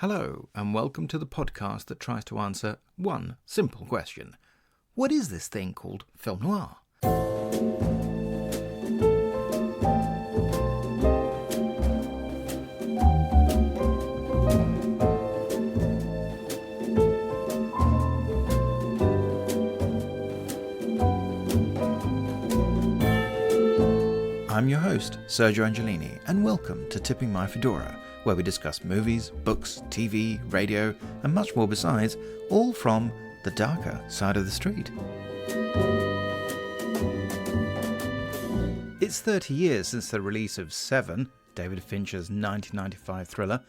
Hello, and welcome to the podcast that tries to answer one simple question. What is this thing called film noir? I'm your host, Sergio Angelini, and welcome to Tipping My Fedora, where we discuss movies, books, TV, radio, and much more besides, all from the darker side of the street. It's 30 years since the release of Seven, David Fincher's 1995 thriller,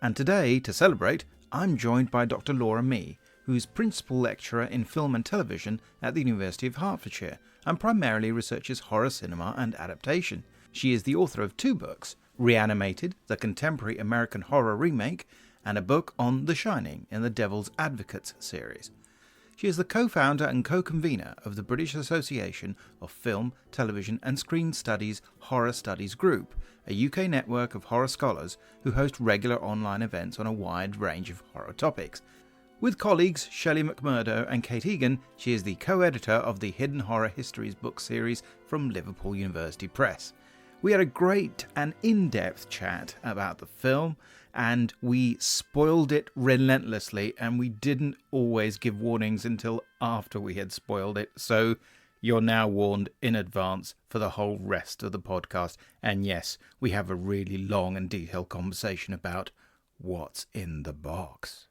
and today, to celebrate, I'm joined by Dr Laura Mee, who's Principal Lecturer in Film and Television at the University of Hertfordshire, and primarily researches horror cinema and adaptation. She is the author of two books, Reanimated, the Contemporary American Horror Remake, and a book on The Shining in the Devil's Advocates series. She is the co-founder and co-convener of the British Association of Film, Television and Screen Studies Horror Studies Group, a UK network of horror scholars who host regular online events on a wide range of horror topics. With colleagues Shelley McMurdo and Kate Egan, she is the co-editor of the Hidden Horror Histories book series from Liverpool University Press. We had a great and in-depth chat about the film, and we spoiled it relentlessly, and we didn't always give warnings until after we had spoiled it, so you're now warned in advance for the whole rest of the podcast. And yes, we have a really long and detailed conversation about what's in the box.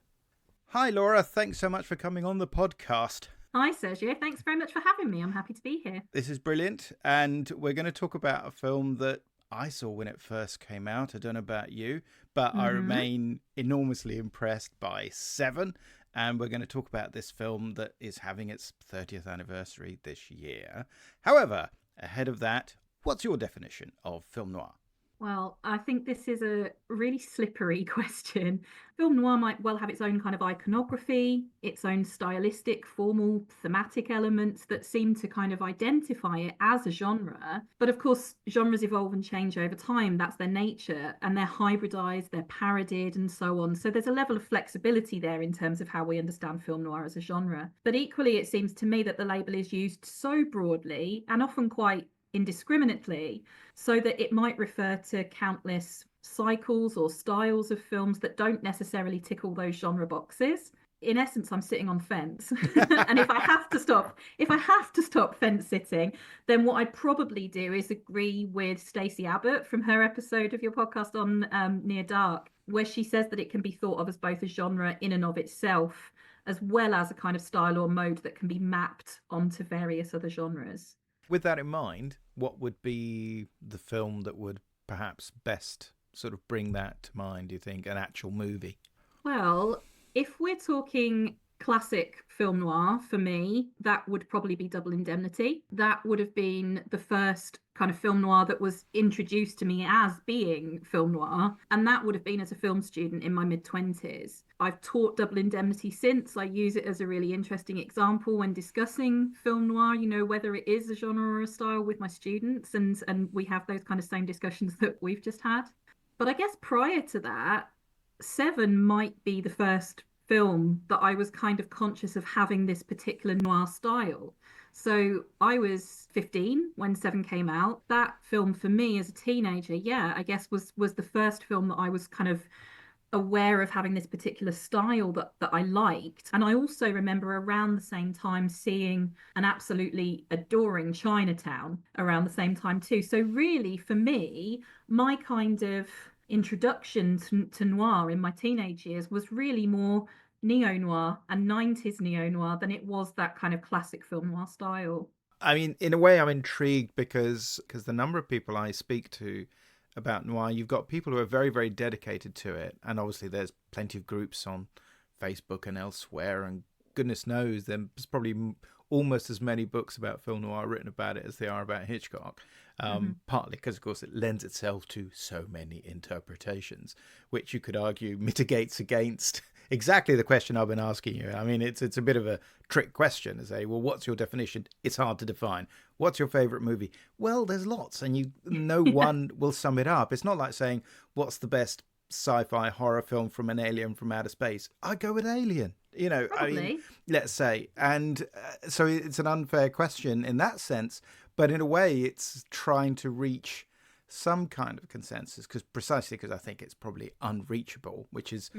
Hi Laura, thanks so much for coming on the podcast. Hi Sergio, thanks very much for having me. I'm happy to be here. This is brilliant, and we're going to talk about a film that I saw when it first came out. I don't know about you, but I remain enormously impressed by Seven, and we're going to talk about this film that is having its 30th anniversary this year. However, ahead of that, what's your definition of film noir? Well, I think this is a really slippery question. Film noir might well have its own kind of iconography, its own stylistic, formal, thematic elements that seem to kind of identify it as a genre. But of course, genres evolve and change over time. That's their nature, and they're hybridized, they're parodied, and so on. So there's a level of flexibility there in terms of how we understand film noir as a genre. But equally, it seems to me that the label is used so broadly and often quite indiscriminately, so that it might refer to countless cycles or styles of films that don't necessarily tick all those genre boxes. In essence, I'm sitting on fence. And if I have to stop fence sitting, then what I'd probably do is agree with Stacey Abbott from her episode of your podcast on Near Dark, where she says that it can be thought of as both a genre in and of itself, as well as a kind of style or mode that can be mapped onto various other genres. With that in mind, what would be the film that would perhaps best sort of bring that to mind, do you think, an actual movie? Well, if we're talking classic film noir, for me, that would probably be Double Indemnity. That would have been the first kind of film noir that was introduced to me as being film noir, and that would have been as a film student in my mid-20s. I've taught Double Indemnity since. I use it as a really interesting example when discussing film noir, you know, whether it is a genre or a style with my students, and we have those kind of same discussions that we've just had. But I guess prior to that, Seven might be the first film that I was kind of conscious of having this particular noir style. So I was 15 when Seven came out. That film for me as a teenager, I guess was the first film that I was kind of aware of having this particular style that I liked. And I also remember around the same time seeing and absolutely adoring Chinatown around the same time too. So really for me, my kind of introduction to noir in my teenage years was really more neo-noir and 90s neo-noir than it was that kind of classic film noir style. I mean, in a way, I'm intrigued because the number of people I speak to about noir, you've got people who are very, very dedicated to it. And obviously there's plenty of groups on Facebook and elsewhere. And goodness knows, there's probably almost as many books about film noir written about it as there are about Hitchcock. Partly because, of course, it lends itself to so many interpretations, which you could argue mitigates against exactly the question I've been asking you. I mean, it's a bit of a trick question to say, well, what's your definition? It's hard to define. What's your favorite movie? Well, there's lots, and no one will sum it up. It's not like saying, what's the best sci-fi horror film from an alien from outer space, I'd go with Alien. Probably. I mean, let's say. And so it's an unfair question in that sense, but in a way it's trying to reach some kind of consensus, precisely because I think it's probably unreachable, which is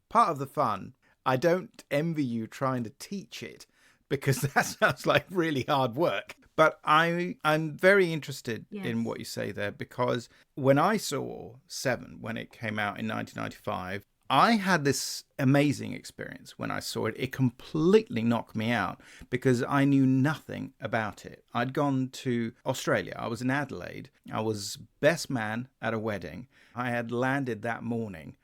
part of the fun. I don't envy you trying to teach it, because that sounds like really hard work. But I'm very interested in what you say there, because when I saw Seven, when it came out in 1995, I had this amazing experience when I saw it. It completely knocked me out because I knew nothing about it. I'd gone to Australia. I was in Adelaide. I was best man at a wedding. I had landed that morning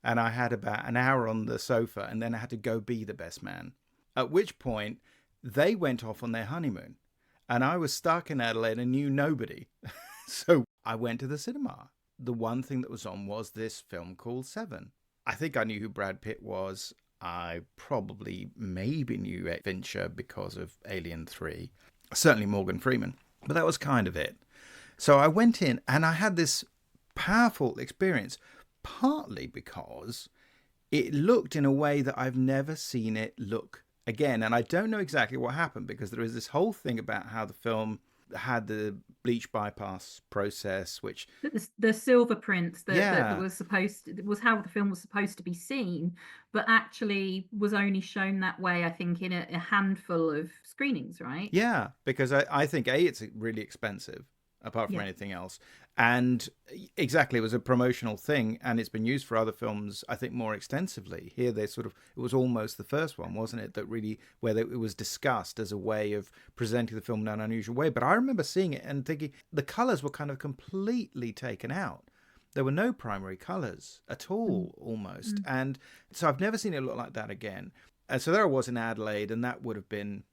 and I had about an hour on the sofa, and then I had to go be the best man. At which point they went off on their honeymoon and I was stuck in Adelaide and knew nobody. So I went to the cinema. The one thing that was on was this film called Seven. I think I knew who Brad Pitt was. I probably maybe knew Fincher because of Alien 3. Certainly Morgan Freeman. But that was kind of it. So I went in and I had this powerful experience, partly because it looked in a way that I've never seen it look again. And I don't know exactly what happened, because there is this whole thing about how the film had the bleach bypass process, which the silver print that was how the film was supposed to be seen, but actually was only shown that way, I think, in a handful of screenings, right? Yeah, because I think it's really expensive apart from anything else, and exactly, it was a promotional thing, and it's been used for other films, I think, more extensively. Here it was almost the first one, wasn't it, that really, where it was discussed as a way of presenting the film in an unusual way. But I remember seeing it and thinking the colours were kind of completely taken out. There were no primary colours at all, almost. And so I've never seen it look like that again. And so there I was in Adelaide, and that would have been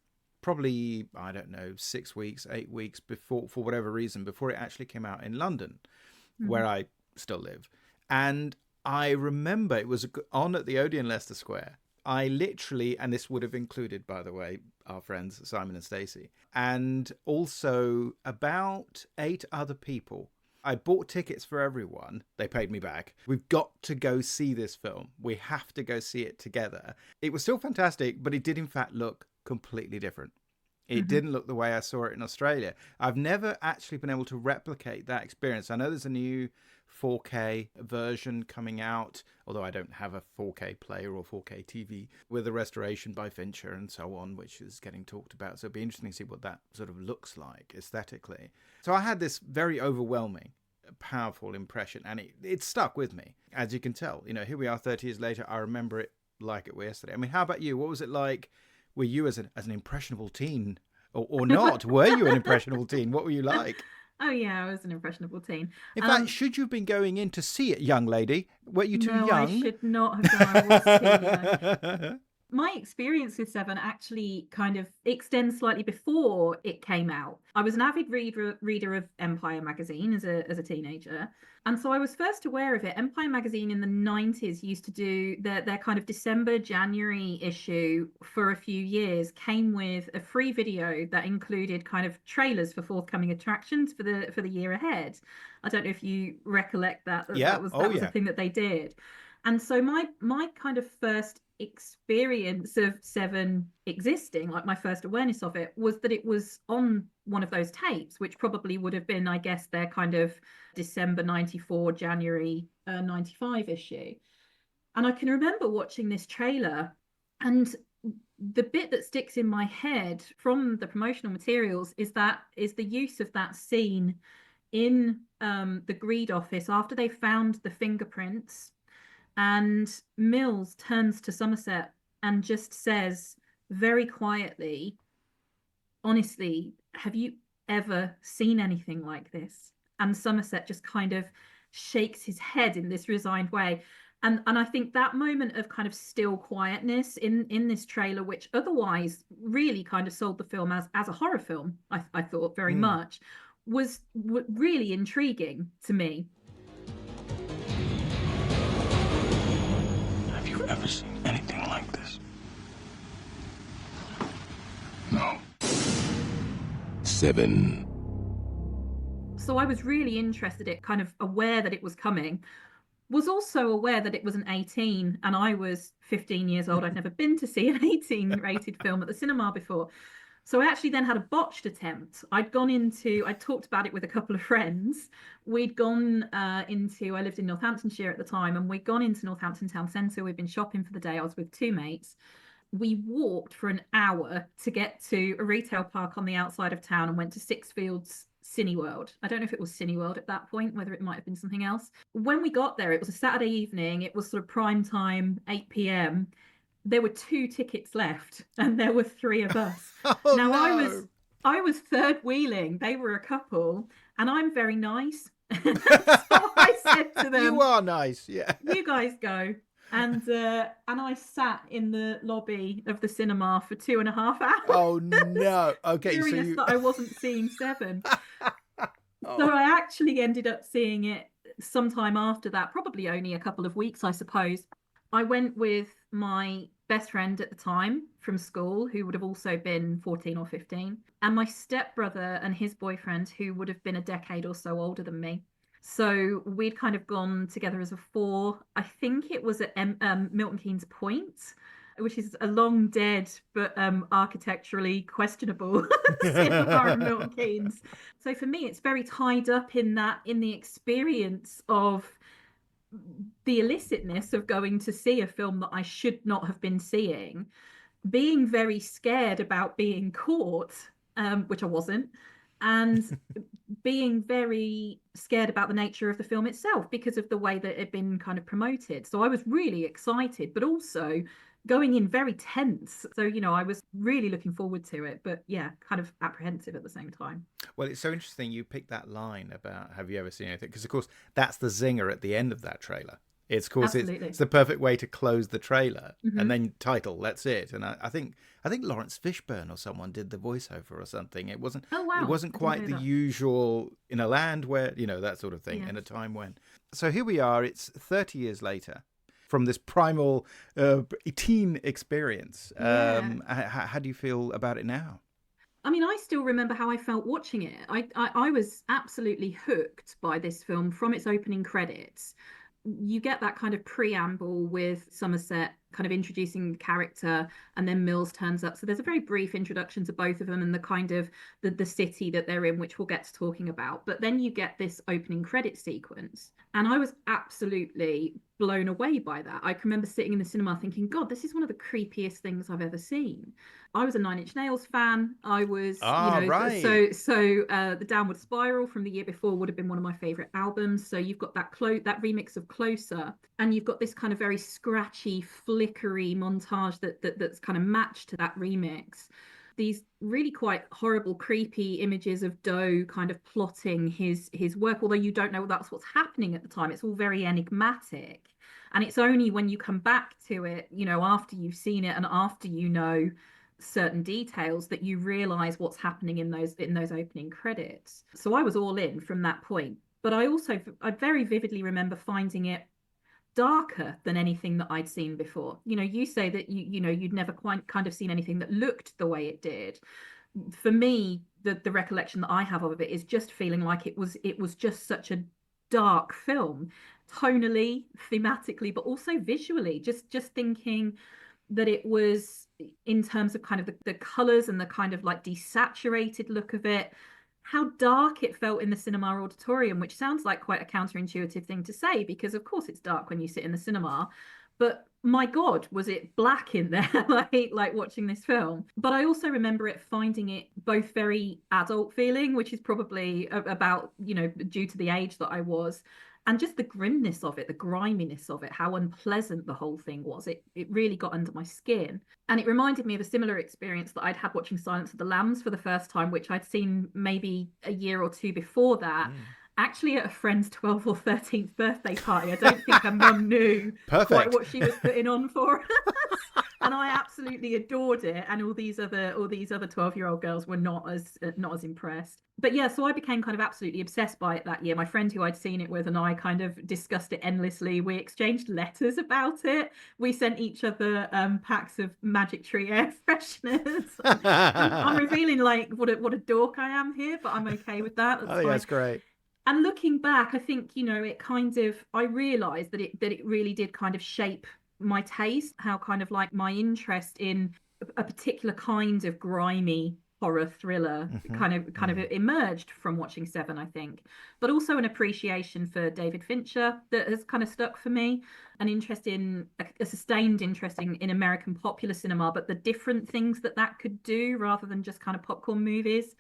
probably, I don't know, 6 weeks, 8 weeks before, for whatever reason, before it actually came out in London, where I still live. And I remember it was on at the Odeon Leicester Square. I literally, and this would have included, by the way, our friends Simon and Stacey, and also about 8 other people. I bought tickets for everyone. They paid me back. We've got to go see this film. We have to go see it together. It was still fantastic, but it did in fact look completely different. It didn't look the way I saw it in Australia. I've never actually been able to replicate that experience. I know there's a new 4K version coming out, although I don't have a 4K player or 4K TV, with a restoration by Fincher and so on, which is getting talked about. So it'd be interesting to see what that sort of looks like aesthetically. So I had this very overwhelming, powerful impression, and it stuck with me. As you can tell, here we are 30 years later. I remember it like it was yesterday. I mean, how about you? What was it like? Were you as an impressionable teen or not? Were you an impressionable teen? What were you like? Oh, yeah, I was an impressionable teen. In fact, should you have been going in to see it, young lady? Were you too young? No, I should not have done. I was too young. My experience with Seven actually kind of extends slightly before it came out. I was an avid reader of Empire magazine as a teenager. And so I was first aware of it. Empire magazine in the 90s used to do their kind of December, January issue for a few years, came with a free video that included kind of trailers for forthcoming attractions for the year ahead. I don't know if you recollect that. Yeah. That was a thing that they did. And so my kind of first experience of Seven existing, like my first awareness of it, was that it was on one of those tapes, which probably would have been, I guess, their kind of December 94, January 95 issue. And I can remember watching this trailer, and the bit that sticks in my head from the promotional materials is the use of that scene in the Greed office after they found the fingerprints. And Mills turns to Somerset and just says very quietly, honestly, have you ever seen anything like this? And Somerset just kind of shakes his head in this resigned way. And I think that moment of kind of still quietness in this trailer, which otherwise really kind of sold the film as a horror film, I thought very much, was really intriguing to me. Ever seen anything like this? No. Seven. So I was really interested, kind of aware that it was coming, was also aware that it was an 18, and I was 15 years old. I'd never been to see an 18 rated film at the cinema before. So I actually then had a botched attempt. I talked about it with a couple of friends. We'd gone I lived in Northamptonshire at the time, and we'd gone into Northampton town centre. We'd been shopping for the day. I was with two mates. We walked for an hour to get to a retail park on the outside of town and went to Sixfields Cineworld. I don't know if it was Cineworld at that point, whether it might have been something else. When we got there, it was a Saturday evening. It was sort of prime time, 8 p.m. There were 2 tickets left, and there were 3 of us. Oh, now no. I was third wheeling. They were a couple, and I'm very nice. So I said to them, "You are nice, yeah. You guys go." And I sat in the lobby of the cinema for 2.5 hours. Oh no! Okay, so furious that I wasn't seeing 7. Oh. So I actually ended up seeing it sometime after that, probably only a couple of weeks, I suppose. I went with my best friend at the time from school, who would have also been 14 or 15, and my stepbrother and his boyfriend, who would have been a decade or so older than me. So we'd kind of gone together as a 4. I think it was at Milton Keynes Point, which is a long dead but architecturally questionable cinema in Milton Keynes. So for me, it's very tied up in the experience of the illicitness of going to see a film that I should not have been seeing, being very scared about being caught, which I wasn't, and being very scared about the nature of the film itself because of the way that it had been kind of promoted. So I was really excited, but also going in very tense. So, I was really looking forward to it, but yeah, kind of apprehensive at the same time. Well, it's so interesting you picked that line about have you ever seen anything? Because, of course, that's the zinger at the end of that trailer. It's, of course, it's the perfect way to close the trailer, and then title, that's it. And I think Lawrence Fishburne or someone did the voiceover or something. It wasn't, It wasn't quite the usual in a land where, that sort of thing, in a time when. So here we are, it's 30 years later from this primal teen experience. How do you feel about it now? I mean, I still remember how I felt watching it. I was absolutely hooked by this film from its opening credits. You get that kind of preamble with Somerset kind of introducing the character, and then Mills turns up. So there's a very brief introduction to both of them and the kind of the city that they're in, which we'll get to talking about. But then you get this opening credit sequence, and I was absolutely blown away by that. I can remember sitting in the cinema thinking, God, this is one of the creepiest things I've ever seen. I was a Nine Inch Nails fan. I was, right. So the Downward Spiral from the year before would have been one of my favorite albums. So you've got that remix of Closer, and you've got this kind of very scratchy, flickery montage that's kind of matched to that remix. These really quite horrible, creepy images of Doe kind of plotting his work, although you don't know that's what's happening at the time. It's all very enigmatic. And it's only when you come back to it, after you've seen it and after you know certain details that you realize what's happening in those opening credits. So I was all in from that point. But I very vividly remember finding it darker than anything that I'd seen before. You say that you'd never quite kind of seen anything that looked the way it did. For me, the recollection that I have of it is just feeling like it was just such a dark film, tonally, thematically, but also visually. Just thinking that it was, in terms of kind of the colors and the kind of like desaturated look of it, how dark it felt in the cinema auditorium, which sounds like quite a counterintuitive thing to say, because of course it's dark when you sit in the cinema, but my God, was it black in there, like watching this film. But I also remember finding it both very adult feeling, which is probably about, due to the age that I was, and just the grimness of it, the griminess of it, how unpleasant the whole thing was. It really got under my skin. And it reminded me of a similar experience that I'd had watching Silence of the Lambs for the first time, which I'd seen maybe a year or two before that. Actually at a friend's 12th or 13th birthday party. I don't think her mum knew quite what she was putting on for us. And I absolutely adored it. And all these other 12-year-old girls were not as impressed. But yeah, so I became kind of absolutely obsessed by it that year. My friend who I'd seen it with and I kind of discussed it endlessly. We exchanged letters about it. We sent each other packs of Magic Tree air fresheners. I'm revealing like what a dork I am here, but I'm okay with that. That's great. And looking back, I think, it kind of, I realized that it really did kind of shape my taste, how kind of like my interest in a particular kind of grimy horror thriller kind of emerged from watching Seven, I think. But also an appreciation for David Fincher that has kind of stuck for me, an interest in a sustained interest in American popular cinema, but the different things that could do rather than just kind of popcorn movies.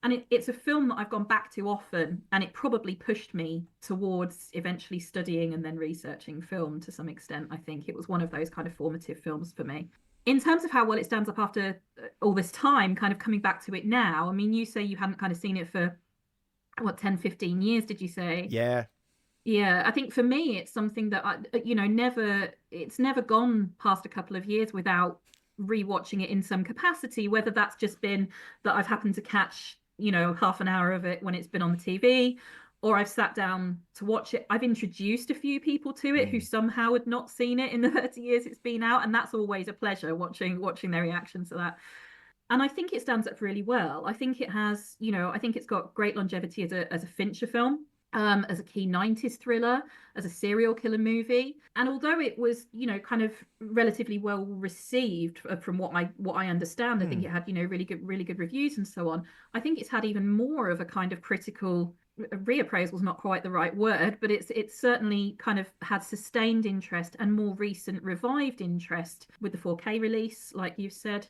And it's a film that I've gone back to often, and it probably pushed me towards eventually studying and then researching film to some extent. I think it was one of those kind of formative films for me. In terms of how well it stands up after all this time, kind of coming back to it now, I mean, you say you hadn't kind of seen it for, 10, 15 years, did you say? Yeah. Yeah, I think for me, it's something that it's never gone past a couple of years without rewatching it in some capacity, whether that's just been that I've happened to catch half an hour of it when it's been on the TV, or I've sat down to watch it. I've introduced a few people to it who somehow had not seen it in the 30 years it's been out, and that's always a pleasure watching their reactions to that. And I think it stands up really well. I think it has, I think it's got great longevity as a Fincher film. As a key 90s thriller, as a serial killer movie. And although it was, kind of relatively well received from what I understand, I think it had, really good reviews and so on. I think it's had even more of a kind of critical reappraisal is not quite the right word, but it's certainly kind of had sustained interest and more recent revived interest with the 4K release, like you've said.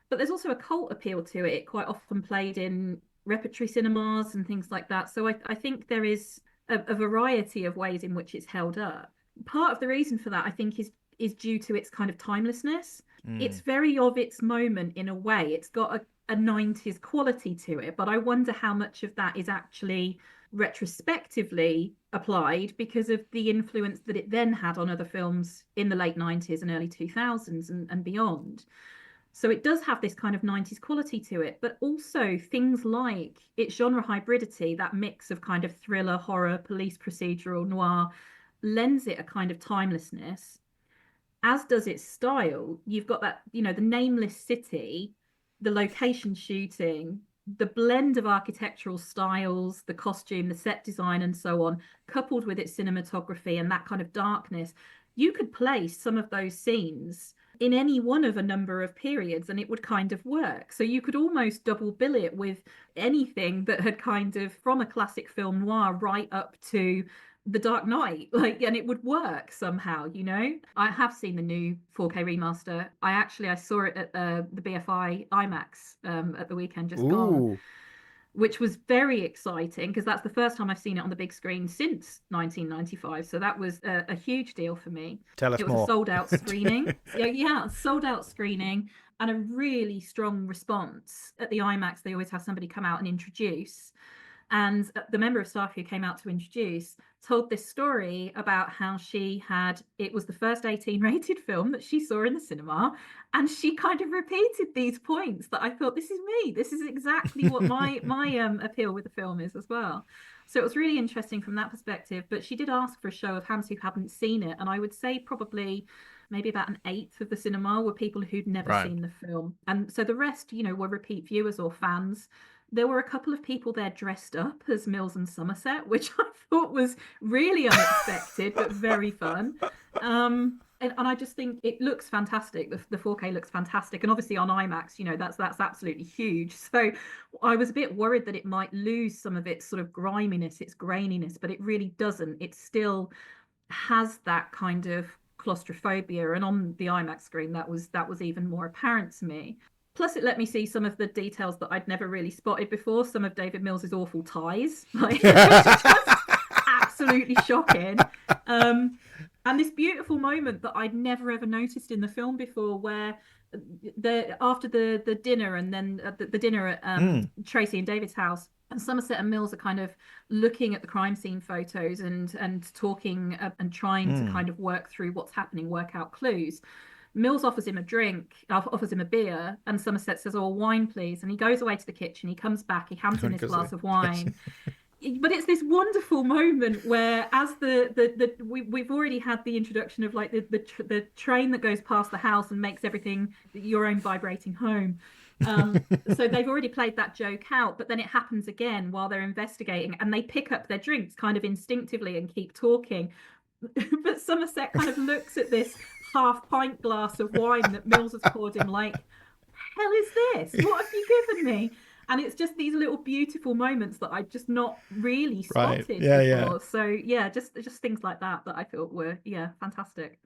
But there's also a cult appeal to it. It quite often played in repertory cinemas and things like that. So I think there is a variety of ways in which it's held up. Part of the reason for that, I think, is due to its kind of timelessness. It's very of its moment in a way. It's got a 90s quality to it, but I wonder how much of that is actually retrospectively applied because of the influence that it then had on other films in the late 90s and early 2000s and beyond. So it does have this kind of 90s quality to it, but also things like its genre hybridity, that mix of kind of thriller, horror, police procedural, noir, lends it a kind of timelessness, as does its style. You've got that, the nameless city, the location shooting, the blend of architectural styles, the costume, the set design, and so on, coupled with its cinematography and that kind of darkness. You could place some of those scenes in any one of a number of periods and it would kind of work. So you could almost double bill it with anything that had kind of from a classic film noir right up to The Dark Knight, and it would work somehow. I have seen the new 4K remaster. I saw it at the BFI IMAX at the weekend just gone, which was very exciting because that's the first time I've seen it on the big screen since 1995. So that was a huge deal for me. Tell us more. It was a sold-out screening. Sold-out screening and a really strong response. At the IMAX, they always have somebody come out and introduce. And the member of staff who came out to introduce told this story about how it was the first 18 rated film that she saw in the cinema. And she kind of repeated these points that I thought, this is me. This is exactly what my appeal with the film is as well. So it was really interesting from that perspective. But she did ask for a show of hands who hadn't seen it. And I would say probably maybe about an eighth of the cinema were people who'd never seen the film. And so the rest, were repeat viewers or fans. There were a couple of people there dressed up as Mills and Somerset, which I thought was really unexpected, but very fun. And I just think it looks fantastic. The 4K looks fantastic. And obviously on IMAX, that's absolutely huge. So I was a bit worried that it might lose some of its sort of griminess, its graininess, but it really doesn't. It still has that kind of claustrophobia. And on the IMAX screen, that was even more apparent to me. Plus, it let me see some of the details that I'd never really spotted before. Some of David Mills's awful ties, just absolutely shocking. And this beautiful moment that I'd never ever noticed in the film before, where after the dinner and then the dinner at Tracy and David's house, and Somerset and Mills are kind of looking at the crime scene photos and talking and trying to kind of work through what's happening, work out clues. Mills offers him a beer, and Somerset says, "Oh, wine, please." And he goes away to the kitchen. He comes back. He hands him his glass of wine. But it's this wonderful moment where, as we've already had the introduction of like the train that goes past the house and makes everything your own vibrating home. So they've already played that joke out, but then it happens again while they're investigating, and they pick up their drinks kind of instinctively and keep talking. But Somerset kind of looks at this half pint glass of wine that Mills has poured him like, hell is this? What have you given me? And it's just these little beautiful moments that I'd just not really spotted before. So yeah, just things like that I thought were fantastic.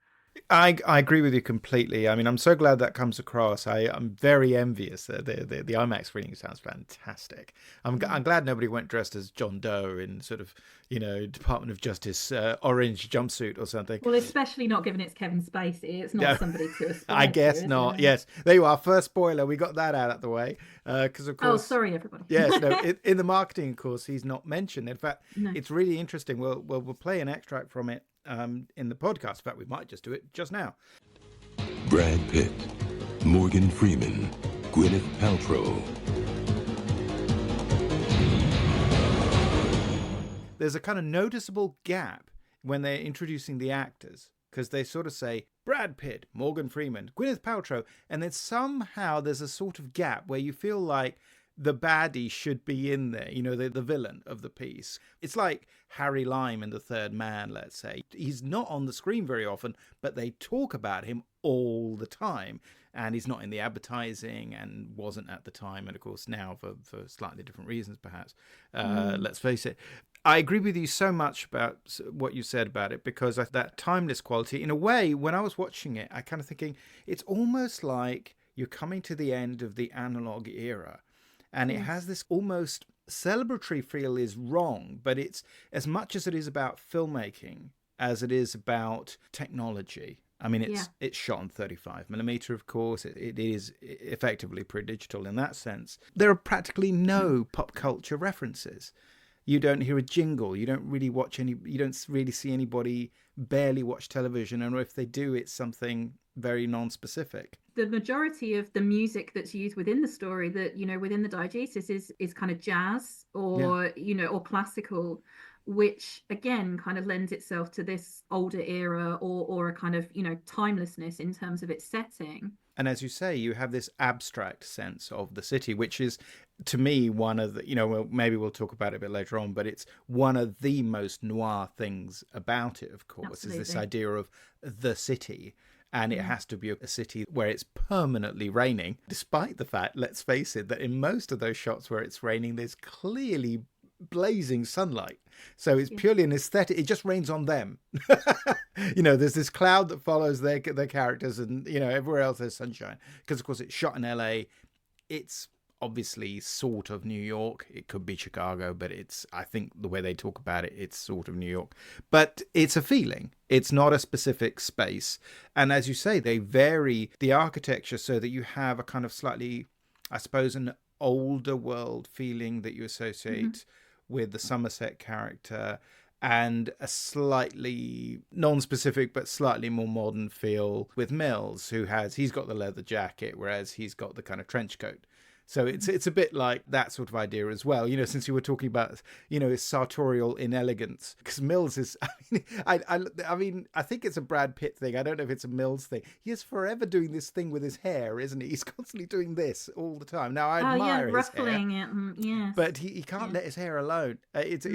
I agree with you completely. I mean, I'm so glad that comes across. I'm very envious. The IMAX screening sounds fantastic. I'm glad nobody went dressed as John Doe in sort of, Department of Justice orange jumpsuit or something. Well, especially not given it's Kevin Spacey. It's not somebody to aspire I guess to, not. Yes, there you are. First spoiler. We got that out of the way. Because of course. Oh, sorry, everybody. Yes, no. In the marketing, of course, he's not mentioned. In fact, It's really interesting. We'll play an extract from it. In the podcast. In fact, we might just do it just now. Brad Pitt, Morgan Freeman, Gwyneth Paltrow. There's a kind of noticeable gap when they're introducing the actors, because they sort of say Brad Pitt, Morgan Freeman, Gwyneth Paltrow, and then somehow there's a sort of gap where you feel like the baddie should be in there, the villain of the piece. It's like Harry Lime in The Third Man, let's say. He's not on the screen very often, but they talk about him all the time. And he's not in the advertising and wasn't at the time. And of course now for slightly different reasons, perhaps. Let's face it. I agree with you so much about what you said about it, because that timeless quality, in a way, when I was watching it, I kind of thinking it's almost like you're coming to the end of the analog era. And it has this almost celebratory feel is wrong, but it's as much as it is about filmmaking as it is about technology. I mean, it's shot on 35mm, of course. It is effectively pre-digital in that sense. There are practically no pop culture references. You don't hear a jingle. You don't really see anybody barely watch television. And if they do, it's something very non-specific. The majority of the music that's used within the story, that within the diegesis, is kind of jazz or or classical, which again kind of lends itself to this older era or a kind of timelessness in terms of its setting. And as you say, you have this abstract sense of the city, which is, to me, one of the, maybe we'll talk about it a bit later on, but it's one of the most noir things about it, of course. Absolutely. Is this idea of the city. And it has to be a city where it's permanently raining, despite the fact, let's face it, that in most of those shots where it's raining, there's clearly blazing sunlight. So it's purely an aesthetic. It just rains on them. There's this cloud that follows their characters, and, everywhere else there's sunshine. Because, of course, it's shot in LA. It's obviously sort of New York. It could be Chicago, but I think the way they talk about it, it's sort of New York. But it's a feeling. It's not a specific space. And as you say, they vary the architecture so that you have a kind of slightly, I suppose, an older world feeling that you associate with the Somerset character, and a slightly non-specific but slightly more modern feel with Mills, he's got the leather jacket, whereas he's got the kind of trench coat. So it's a bit like that sort of idea as well, since you were talking about, his sartorial inelegance. Because Mills is, I mean, I think it's a Brad Pitt thing. I don't know if it's a Mills thing. He is forever doing this thing with his hair, isn't he? He's constantly doing this all the time. Now, I admire his ruffling hair. Yes. But he can't let his hair alone. It's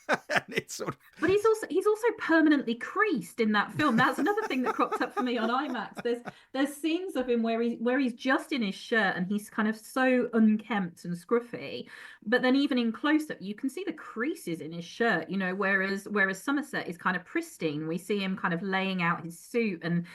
and it's sort of... But he's also permanently creased in that film. That's another thing that cropped up for me on IMAX. There's scenes of him where he's just in his shirt and he's kind of so unkempt and scruffy. But then even in close up, you can see the creases in his shirt. Whereas Somerset is kind of pristine. We see him kind of laying out his suit and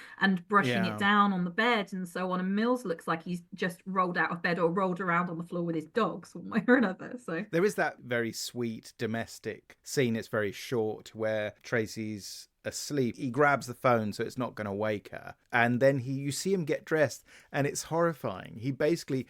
brushing it down on the bed and so on. And Mills looks like he's just rolled out of bed or rolled around on the floor with his dog, one way or another. So there is that very sweet domestic scene. It's very short, where Tracy's asleep. He grabs the phone so it's not going to wake her, and then you see him get dressed, and it's horrifying. He basically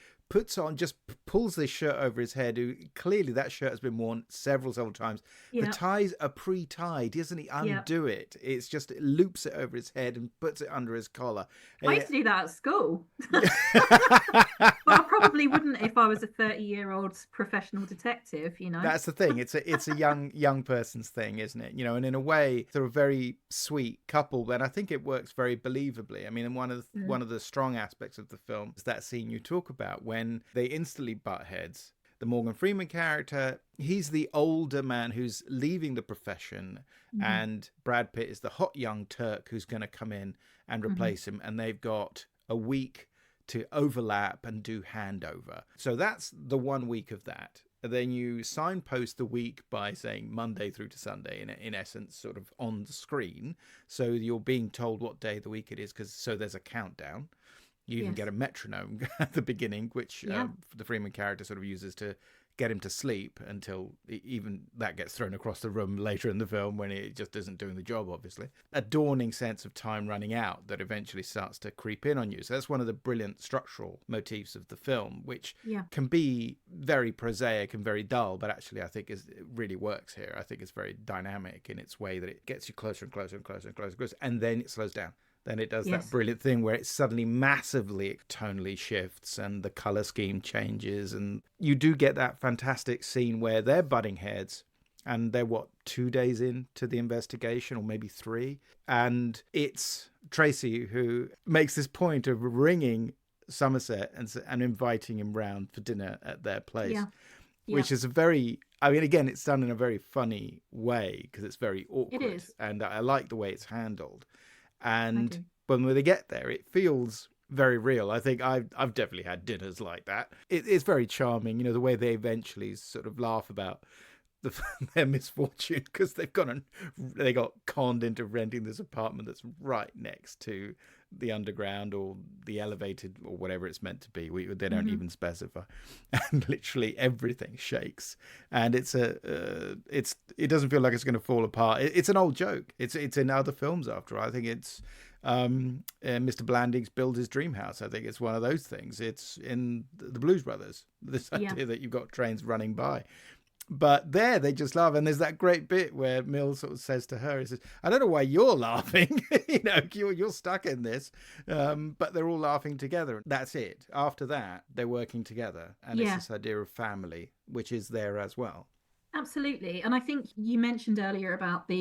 pulls this shirt over his head. Clearly that shirt has been worn several times. The ties are pre-tied. Doesn't he undo it? It's just, it loops it over his head and puts it under his collar. I used to do that at school. But probably wouldn't if I was a 30-year-old professional detective, you know. That's the thing. It's a young person's thing, isn't it? You know, and in a way, they're a very sweet couple, and I think it works very believably. I mean, and one of the strong aspects of the film is that scene you talk about when they instantly butt heads. The Morgan Freeman character, he's the older man who's leaving the profession, and Brad Pitt is the hot young Turk who's going to come in and replace him, and they've got a week to overlap and do handover. So that's the 1 week of that. And then you signpost the week by saying Monday through to Sunday, in essence, sort of on the screen. So you're being told what day of the week it is, so there's a countdown. You even get a metronome at the beginning, which the Freeman character sort of uses to get him to sleep until even that gets thrown across the room later in the film when it just isn't doing the job, obviously. A dawning sense of time running out that eventually starts to creep in on you. So that's one of the brilliant structural motifs of the film, which can be very prosaic and very dull, but actually I think it really works here. I think it's very dynamic in its way that it gets you closer and closer and closer and closer, and then it slows down. Then it does that brilliant thing where it suddenly massively tonally shifts and the color scheme changes. And you do get that fantastic scene where they're butting heads and they're, 2 days into the investigation, or maybe 3. And it's Tracy who makes this point of ringing Somerset and inviting him round for dinner at their place, which is again, it's done in a very funny way because it's very awkward. It is. And I like the way it's handled. And when they get there, it feels very real. I think I've definitely had dinners like that. It's very charming, you know, the way they eventually sort of laugh about their misfortune because they got conned into renting this apartment that's right next to the underground or the elevated or whatever it's meant to be. They don't even specify, and literally everything shakes. And it doesn't feel like it's going to fall apart. It's an old joke. It's in other films after all. I think it's Mr. Blanding's Build His Dream House. I think it's one of those things. It's in the Blues Brothers. This idea that you've got trains running by. But there, they just laugh. And there's that great bit where Mills sort of says to her, he says, I don't know why you're laughing. You know, you're stuck in this. But they're all laughing together. That's it. After that, they're working together. And it's this idea of family, which is there as well. Absolutely. And I think you mentioned earlier about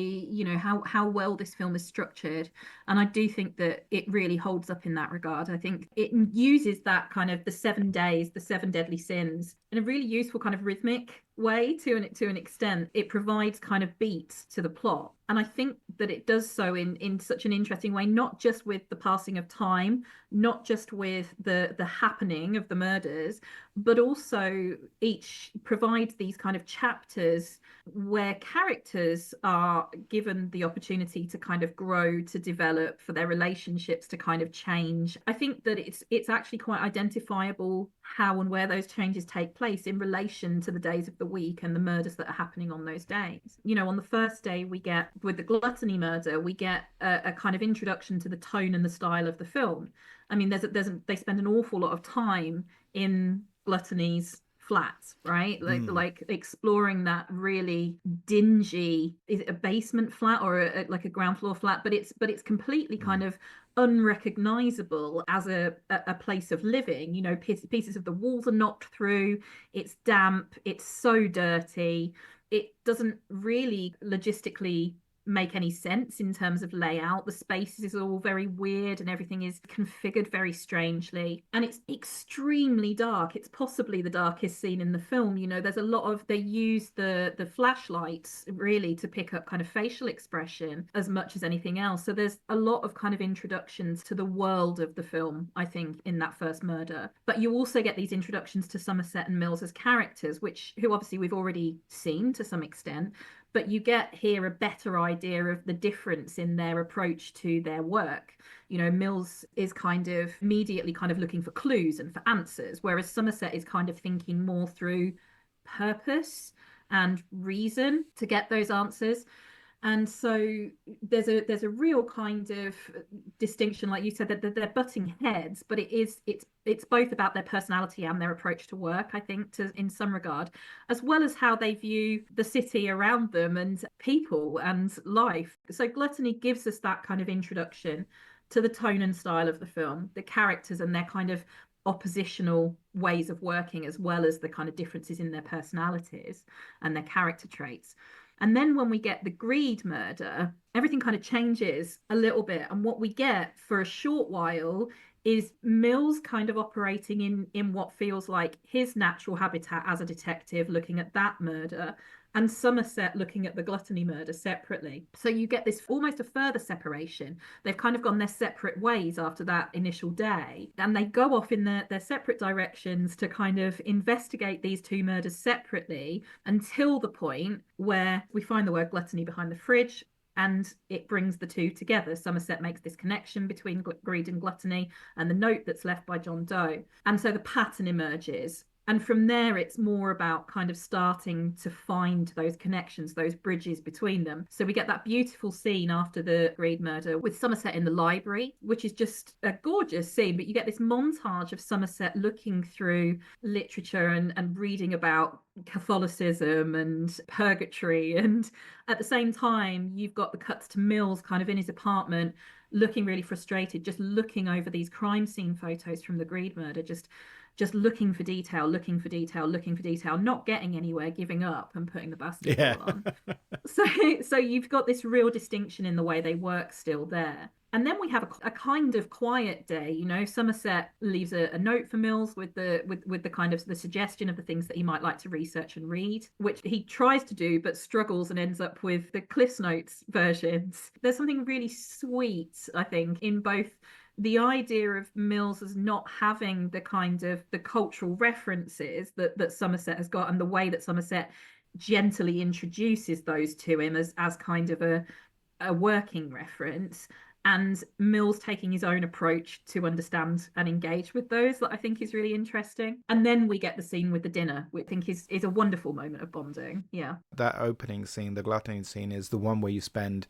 how well this film is structured. And I do think that it really holds up in that regard. I think it uses that kind of the 7 days, the 7 deadly sins in a really useful kind of rhythmic way to an extent. It provides kind of beats to the plot. And I think that it does so in such an interesting way, not just with the passing of time, not just with the happening of the murders, but also each provides these kind of chapters where characters are given the opportunity to kind of grow, to develop, for their relationships to kind of change. I think that it's actually quite identifiable how and where those changes take place in relation to the days of the week and the murders that are happening on those days. You know, on the first day, we get, with the gluttony murder, we get a kind of introduction to the tone and the style of the film. I mean, they spend an awful lot of time in Gluttony's flats, right? Like exploring that really dingy, is it a basement flat or like a ground floor flat? But it's completely kind of unrecognizable as a place of living. You know, pieces of the walls are knocked through. It's damp. It's so dirty. It doesn't really logistically make any sense in terms of layout. The spaces is all very weird and everything is configured very strangely, and it's extremely dark. It's possibly the darkest scene in the film. You know, there's a lot of, they use the flashlights really to pick up kind of facial expression as much as anything else. So there's a lot of kind of introductions to the world of the film, I think, in that first murder. But you also get these introductions to Somerset and Mills as characters, who obviously we've already seen to some extent, but you get here a better idea of the difference in their approach to their work. You know, Mills is kind of immediately kind of looking for clues and for answers, whereas Somerset is kind of thinking more through purpose and reason to get those answers. And so there's a real kind of distinction, like you said, that they're butting heads, but it's both about their personality and their approach to work, I think, in some regard, as well as how they view the city around them and people and life. So Gluttony gives us that kind of introduction to the tone and style of the film, the characters and their kind of oppositional ways of working, as well as the kind of differences in their personalities and their character traits. And then when we get the greed murder, everything kind of changes a little bit. And what we get for a short while is Mills kind of operating in what feels like his natural habitat as a detective, looking at that murder, and Somerset looking at the gluttony murder separately. So you get this almost a further separation. They've kind of gone their separate ways after that initial day, and they go off in their separate directions to kind of investigate these two murders separately until the point where we find the word gluttony behind the fridge, and it brings the two together. Somerset makes this connection between greed and gluttony and the note that's left by John Doe. And so the pattern emerges. And from there, it's more about kind of starting to find those connections, those bridges between them. So we get that beautiful scene after the greed murder with Somerset in the library, which is just a gorgeous scene. But you get this montage of Somerset looking through literature and reading about Catholicism and purgatory. And at the same time, you've got the cuts to Mills kind of in his apartment, looking really frustrated, just looking over these crime scene photos from the greed murder, just looking for detail, not getting anywhere, giving up and putting the basketball on. So you've got this real distinction in the way they work still there. And then we have a kind of quiet day. You know, Somerset leaves a note for Mills with the kind of the suggestion of the things that he might like to research and read, which he tries to do but struggles and ends up with the Cliff's Notes versions. There's something really sweet, I think, in both the idea of Mills as not having the kind of the cultural references that Somerset has got, and the way that Somerset gently introduces those to him as kind of a working reference, and Mills taking his own approach to understand and engage with those, that I think is really interesting. And then we get the scene with the dinner, which I think is a wonderful moment of bonding. Yeah. That opening scene, the gluttony scene, is the one where you spend,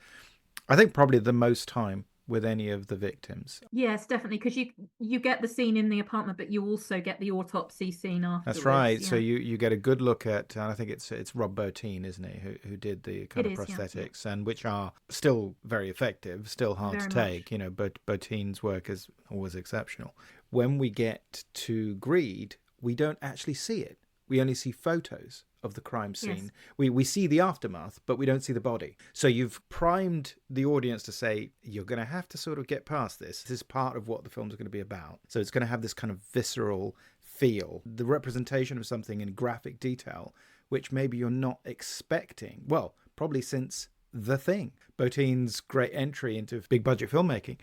I think, probably the most time with any of the victims. Yes, definitely, because you get the scene in the apartment, but you also get the autopsy scene afterwards. That's right. Yeah. So you get a good look at, and I think it's Rob Bottin, isn't he, who did the kind of prosthetics, and which are still very effective, still hard to take. Much. You know, but Bottin's work is always exceptional. When we get to greed, we don't actually see it. We only see photos of the crime scene. Yes. We see the aftermath, but we don't see the body. So you've primed the audience to say, you're going to have to sort of get past this. This is part of what the film's going to be about. So it's going to have this kind of visceral feel, the representation of something in graphic detail, which maybe you're not expecting. Well, probably since The Thing, Bottin's great entry into big budget filmmaking.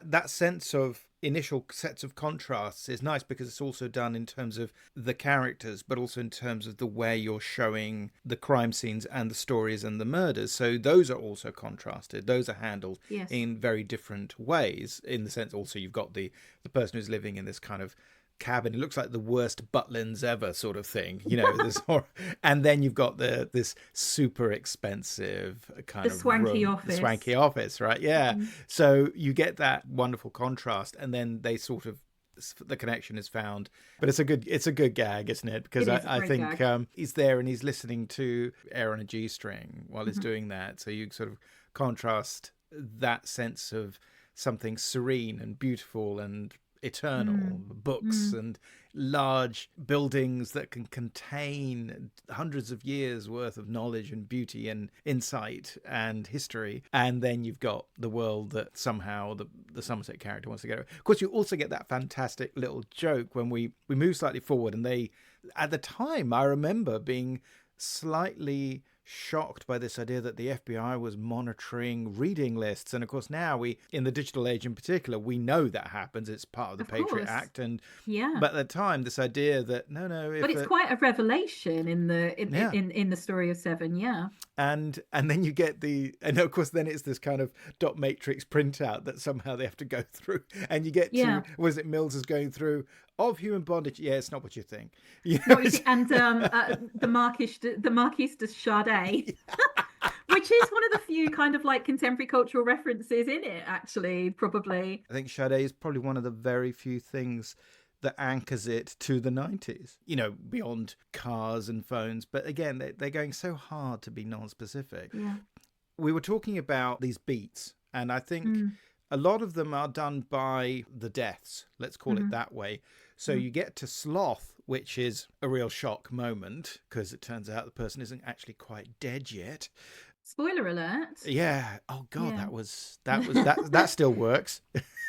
That sense of initial sets of contrasts is nice because it's also done in terms of the characters, but also in terms of the way you're showing the crime scenes and the stories and the murders. So those are also contrasted. Those are handled in very different ways, in the sense also you've got the person who's living in this kind of cabin. It looks like the worst Butlins ever sort of thing, you know. This horror. And then you've got this super expensive kind of swanky room, office. The swanky office, right? Yeah. Mm-hmm. So you get that wonderful contrast, and then they sort of, the connection is found. But it's a good gag, isn't it? Because I think he's there and he's listening to Air on a G string while he's doing that. So you sort of contrast that sense of something serene and beautiful and eternal, books and large buildings that can contain hundreds of years worth of knowledge and beauty and insight and history. And then you've got the world that somehow the Somerset character wants to get over. Of course, you also get that fantastic little joke when we move slightly forward, and they, at the time, I remember being slightly shocked by this idea that the FBI was monitoring reading lists. And of course now in the digital age in particular, we know that happens. It's part of the Patriot Act. And but at the time, this idea that but it's quite a revelation in the story of Seven. And then you get and of course then it's this kind of dot matrix printout that somehow they have to go through, and you get to Mills is going through of human bondage. Yeah, it's not what you think. You know, and the Marquis de Sade, which is one of the few kind of like contemporary cultural references in it, actually, probably. I think Sade is probably one of the very few things that anchors it to the 90s, you know, beyond cars and phones. But again, they're going so hard to be non-specific. Yeah. We were talking about these beats, and I think a lot of them are done by the deaths, let's call it that way. So you get to Sloth, which is a real shock moment because it turns out the person isn't actually quite dead yet. Spoiler alert. Yeah. Oh God, Yeah. that still works.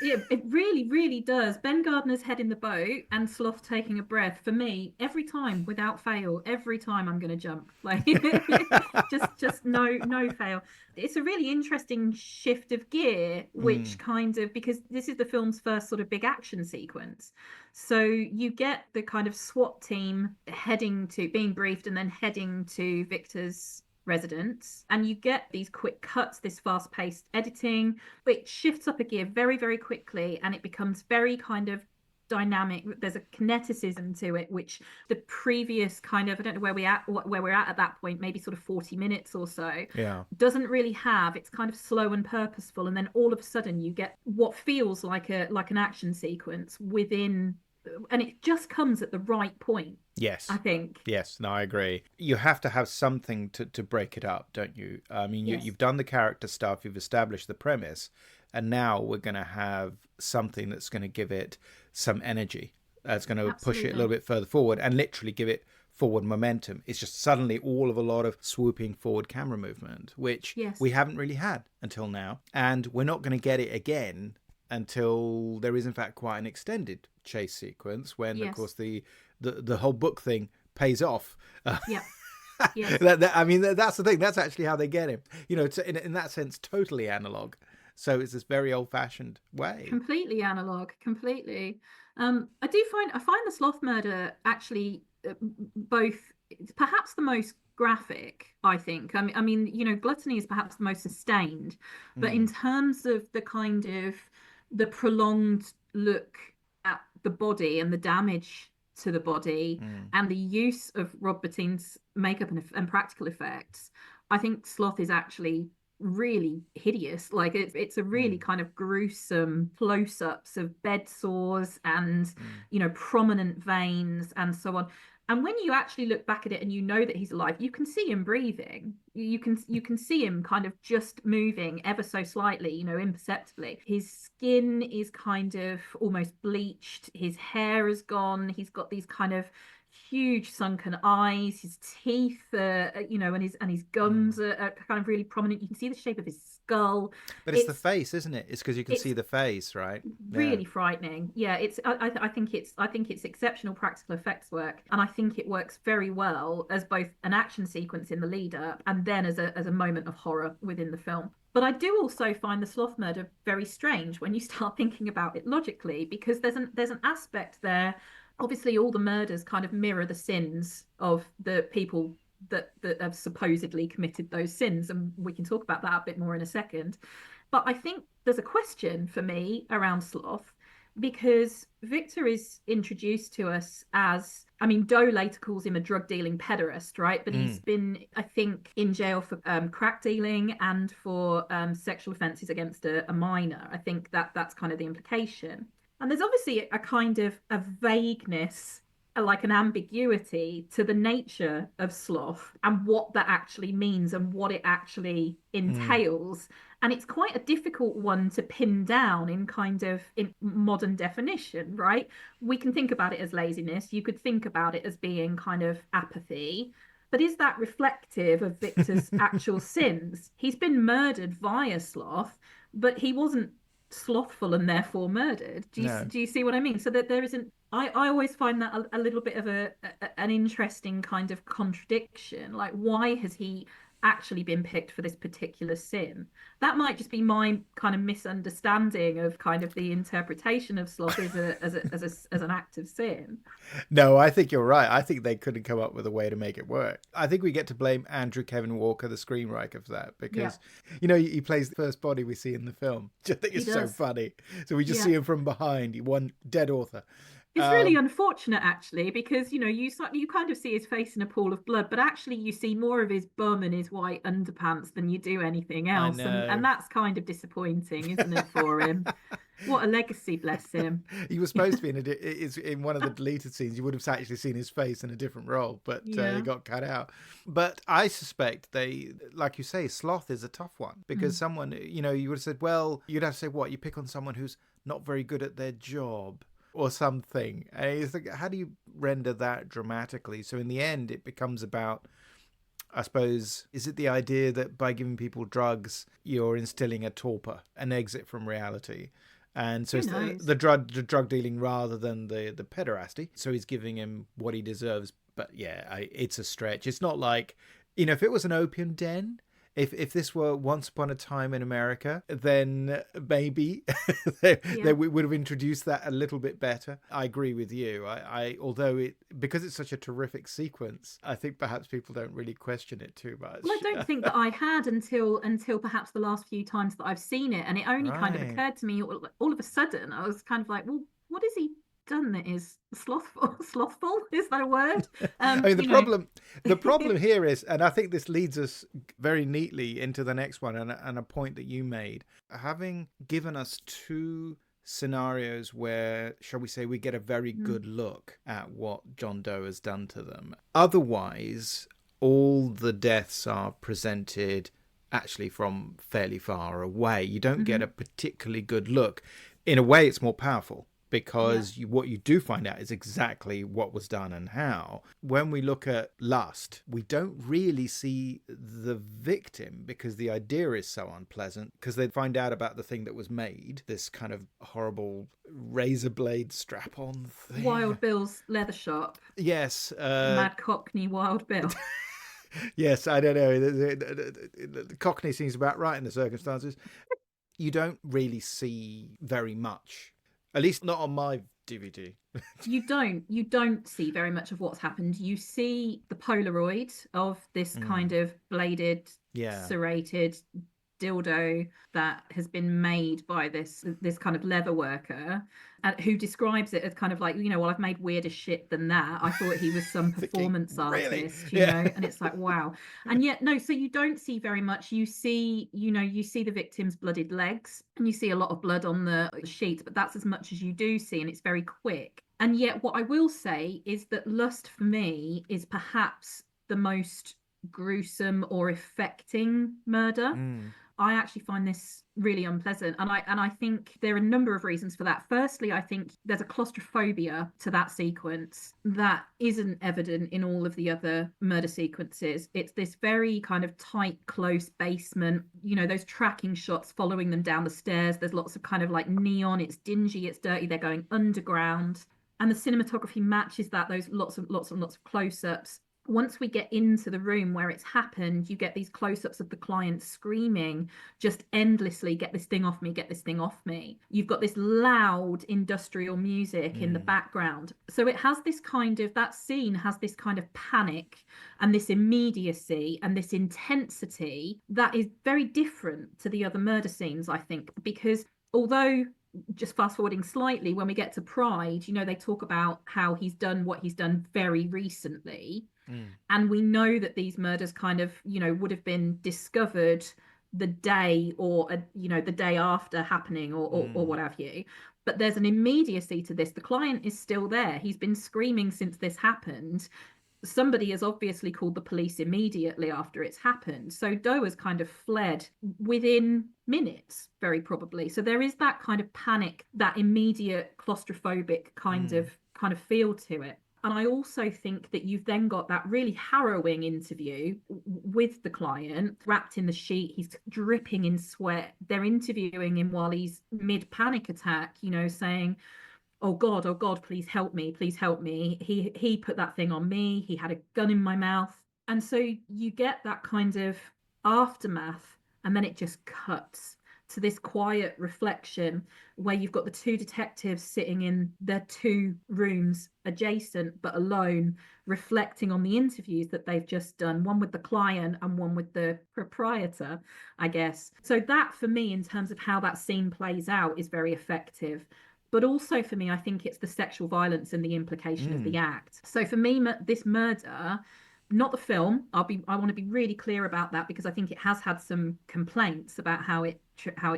Yeah, it really, really does. Ben Gardner's head in the boat and Sloth taking a breath. For me, every time, without fail, every time I'm going to jump. Like, just no fail. It's a really interesting shift of gear, which kind of, because this is the film's first sort of big action sequence. So you get the kind of SWAT team being briefed and then heading to Victor's residence, and you get these quick cuts, this fast-paced editing, which shifts up a gear very, very quickly, and it becomes very kind of dynamic. There's a kineticism to it, which the previous kind of, I don't know where we're at that point, maybe sort of 40 minutes or so, doesn't really have. It's kind of slow and purposeful, and then all of a sudden you get what feels like an action sequence within, and it just comes at the right point. Yes. I think. Yes, no, I agree. You have to have something to break it up, don't you? I mean, you've done the character stuff, you've established the premise, and now we're going to have something that's going to give it some energy. That's going to push it a little bit further forward and literally give it forward momentum. It's just suddenly all of a lot of swooping forward camera movement, which we haven't really had until now. And we're not going to get it again until there is, in fact, quite an extended chase sequence when, of course, the whole book thing pays off. Yes. I mean, that's the thing. That's actually how they get him. You know, in that sense, totally analog. So it's this very old-fashioned way. Completely analog. Completely. I find the Sloth murder actually both perhaps the most graphic. I think. I mean, you know, Gluttony is perhaps the most sustained, but in terms of the kind of the prolonged look at the body and the damage to the body and the use of Rob Bottin's makeup and practical effects, I think Sloth is actually really hideous. Like it's a really kind of gruesome close-ups of bed sores and you know, prominent veins and so on. And when you actually look back at it and you know that he's alive, you can see him breathing. You can see him kind of just moving ever so slightly, you know, imperceptibly. His skin is kind of almost bleached. His hair is gone. He's got these kind of huge sunken eyes. His teeth, you know, and his gums are kind of really prominent. You can see the shape of his skull. But it's the face, isn't it? It's because you can see the face, right? Really frightening. Yeah, I think it's exceptional practical effects work, and I think it works very well as both an action sequence in the lead up and then as a moment of horror within the film. But I do also find the Sloth murder very strange when you start thinking about it logically, because there's an aspect there. Obviously, all the murders kind of mirror the sins of the people that have supposedly committed those sins, and we can talk about that a bit more in a second. But I think there's a question for me around Sloth, because Victor is introduced to us as, I mean, Doe later calls him a drug dealing pederast, right? But he's been, I think, in jail for crack dealing and for sexual offences against a minor. I think that's kind of the implication. And there's obviously a kind of a vagueness, like an ambiguity to the nature of sloth and what that actually means and what it actually entails. And it's quite a difficult one to pin down in modern definition, right? We can think about it as laziness. You could think about it as being kind of apathy. But is that reflective of Victor's actual sins? He's been murdered via sloth, but he wasn't slothful and therefore murdered. Do you see what I mean? So that there isn't. I always find that a little bit of an interesting kind of contradiction. Like, why has he actually been picked for this particular sin? That might just be my kind of misunderstanding of kind of the interpretation of sloth as an act of sin. No, I think you're right. I think they couldn't come up with a way to make it work. I think we get to blame Andrew Kevin Walker, the screenwriter, for that, because you know, he plays the first body we see in the film, which I think is so funny. So we just see him from behind, one dead author. It's really unfortunate, actually, because, you know, you kind of see his face in a pool of blood, but actually you see more of his bum and his white underpants than you do anything else. And that's kind of disappointing, isn't it, for him? What a legacy, bless him. He was supposed to be in one of the deleted scenes. You would have actually seen his face in a different role, but Yeah. it got cut out. But I suspect they, like you say, sloth is a tough one because someone, you would have said, well, you'd have to say, what? You pick on someone who's not very good at their job or something. And it's like, how do you render that dramatically? So in the end, it becomes about, I suppose, is it the idea that by giving people drugs, you're instilling a torpor, an exit from reality? And so it's the drug dealing rather than the pederasty. So he's giving him what he deserves. But yeah, it's a stretch. It's not like, if it was an opium den, if this were Once Upon a Time in America, then maybe they would have introduced that a little bit better. I agree with you. Although because it's such a terrific sequence, I think perhaps people don't really question it too much. Well, I don't think that I had until perhaps the last few times that I've seen it, and it only kind of occurred to me all of a sudden. I was kind of like, well, what has he done that is slothful? Is that a word? I mean, the problem here is, and I think this leads us very neatly into the next one, and a point that you made, having given us two scenarios where, shall we say, we get a very good look at what John Doe has done to them. Otherwise, all the deaths are presented actually from fairly far away. You don't get a particularly good look. In a way, it's more powerful, because what you do find out is exactly what was done and how. When we look at Lust, we don't really see the victim because the idea is so unpleasant, because they find out about the thing that was made, this kind of horrible razor blade strap-on thing. Wild Bill's leather shop. Yes. Mad Cockney Wild Bill. Yes, I don't know. The Cockney seems about right in the circumstances. You don't really see very much. At least not on my DVD. You don't see very much of what's happened. You see the Polaroid of this kind of bladed, serrated dildo that has been made by this kind of leather worker, who describes it as kind of like, well, I've made weirder shit than that. I thought he was some performance artist, you know, and it's like, wow. And yet, no, so you don't see very much. You see the victim's blooded legs, and you see a lot of blood on the sheets, but that's as much as you do see, and it's very quick. And yet what I will say is that Lust for me is perhaps the most gruesome or affecting murder. I actually find this really unpleasant, and I think there are a number of reasons for that. Firstly, I think there's a claustrophobia to that sequence that isn't evident in all of the other murder sequences. It's this very kind of tight, close basement, those tracking shots following them down the stairs. There's lots of kind of like neon. It's dingy, it's dirty, they're going underground, and the cinematography matches that. Those lots of close-ups. Once we get into the room where it's happened, you get these close-ups of the client screaming just endlessly, get this thing off me, get this thing off me. You've got this loud industrial music in the background. So it has this kind of, that scene has this kind of panic and this immediacy and this intensity that is very different to the other murder scenes, I think, because although, just fast forwarding slightly, when we get to Pride, they talk about how he's done what he's done very recently. And we know that these murders kind of, would have been discovered the day or, the day after happening or what have you. But there's an immediacy to this. The client is still there. He's been screaming since this happened. Somebody has obviously called the police immediately after it's happened. So Doe has kind of fled within minutes, very probably. So there is that kind of panic, that immediate claustrophobic kind of feel to it. And I also think that you've then got that really harrowing interview with the client, wrapped in the sheet. He's dripping in sweat. They're interviewing him while he's mid-panic attack, saying, oh God, please help me, please help me. He put that thing on me. He had a gun in my mouth. And so you get that kind of aftermath, and then it just cuts to this quiet reflection where you've got the two detectives sitting in their two rooms adjacent but alone, reflecting on the interviews that they've just done, one with the client and one with the proprietor, I guess. So that, for me, in terms of how that scene plays out, is very effective. But also for me, I think it's the sexual violence and the implication of the act. So for me, this murder, not the film, I want to be really clear about that, because I think it has had some complaints about how it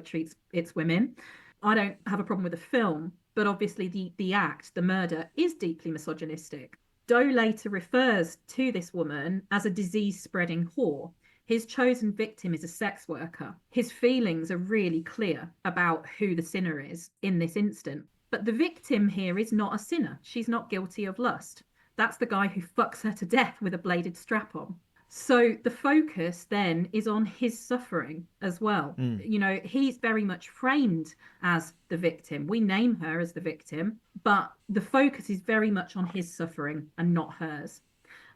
treats its women. I don't have a problem with the film, but obviously the act, the murder, is deeply misogynistic. Doe later refers to this woman as a disease-spreading whore. His chosen victim is a sex worker. His feelings are really clear about who the sinner is in this instant. But the victim here is not a sinner. She's not guilty of lust. That's the guy who fucks her to death with a bladed strap on. So the focus then is on his suffering as well. You know, he's very much framed as the victim. We name her as the victim, but the focus is very much on his suffering and not hers.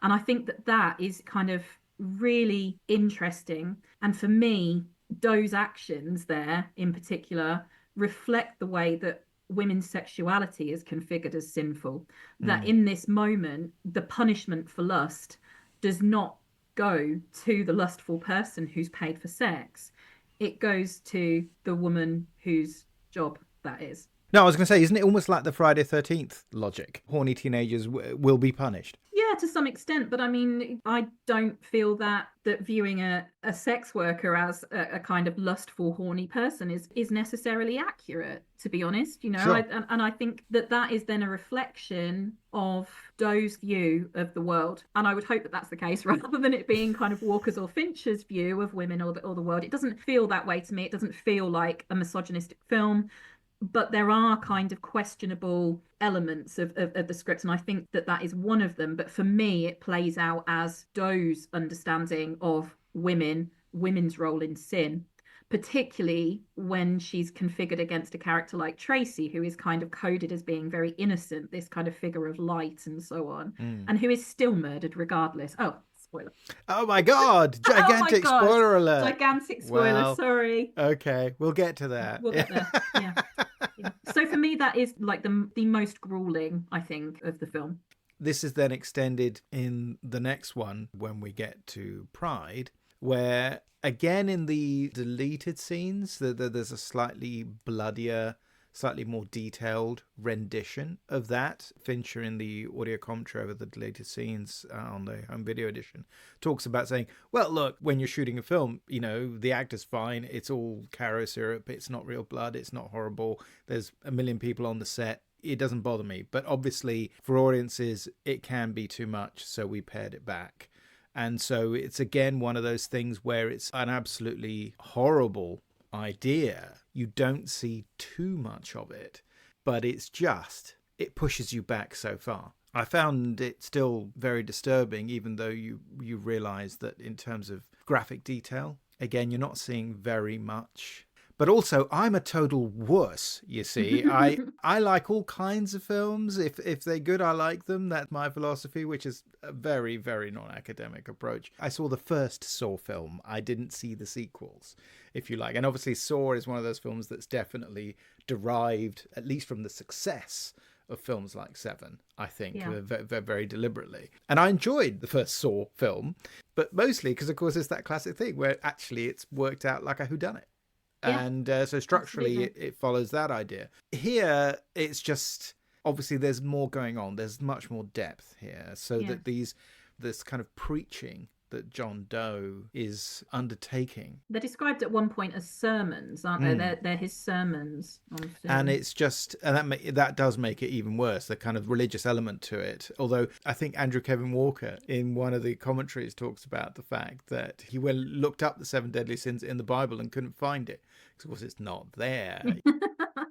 And I think that that is kind of really interesting. And for me, Doe's actions there in particular reflect the way that women's sexuality is configured as sinful. That in this moment, the punishment for lust does not go to the lustful person who's paid for sex. It goes to the woman whose job that is. No, I was going to say, isn't it almost like the Friday 13th logic? Horny teenagers will be punished. Yeah, to some extent, but I mean, I don't feel that viewing a sex worker as a kind of lustful, horny person is necessarily accurate, to be honest. You know, Sure. and I think that is then a reflection of Doe's view of the world, and I would hope that that's the case rather than it being kind of Walker's or Fincher's view of women or the world. It doesn't feel that way to me. It doesn't feel like a misogynistic film. But there are kind of questionable elements of the script, and I think that is one of them. But for me, it plays out as Doe's understanding of women's role in sin, particularly when she's configured against a character like Tracy, who is kind of coded as being very innocent, this kind of figure of light and so on, and who is still murdered regardless. Oh, spoiler. Oh my God! Gigantic Oh my God. spoiler alert. Gigantic spoiler, Well, sorry. Okay, we'll get to that. We'll get there. Yeah. Yeah. So for me, that is like the most grueling, I think, of the film. This is then extended in the next one when we get to Pride, where again in the deleted scenes there's a slightly bloodier, slightly more detailed rendition of that. Fincher, in the audio commentary over the deleted scenes on the home video edition, talks about saying, well, look, when you're shooting a film, you know, the actor's fine. It's all Caro syrup. It's not real blood. It's not horrible. There's a million people on the set. It doesn't bother me. But obviously, for audiences, it can be too much. So we pared it back. And so it's, again, one of those things where it's an absolutely horrible idea. You don't see too much of it, but it pushes you back so far. I found it still very disturbing, even though you realize that in terms of graphic detail, again, you're not seeing very much. But also, I'm a total wuss, you see. I like all kinds of films. If they're good, I like them. That's my philosophy, which is a very, very non-academic approach. I saw the first Saw film. I didn't see the sequels, if you like. And obviously, Saw is one of those films that's definitely derived, at least from the success of films like Seven, I think, very, very deliberately. And I enjoyed the first Saw film, but mostly because, of course, it's that classic thing where actually it's worked out like a whodunit. Yeah, and so structurally it follows that idea. Here it's just, obviously there's more going on, there's much more depth here, so that this kind of preaching that John Doe is undertaking, they're described at one point as sermons, aren't they? They're his sermons on film. And it's just, and that does make it even worse, the kind of religious element to it. Although I think Andrew Kevin Walker in one of the commentaries talks about the fact that he looked up the 7 deadly sins in the Bible and couldn't find it, because of course it's not there.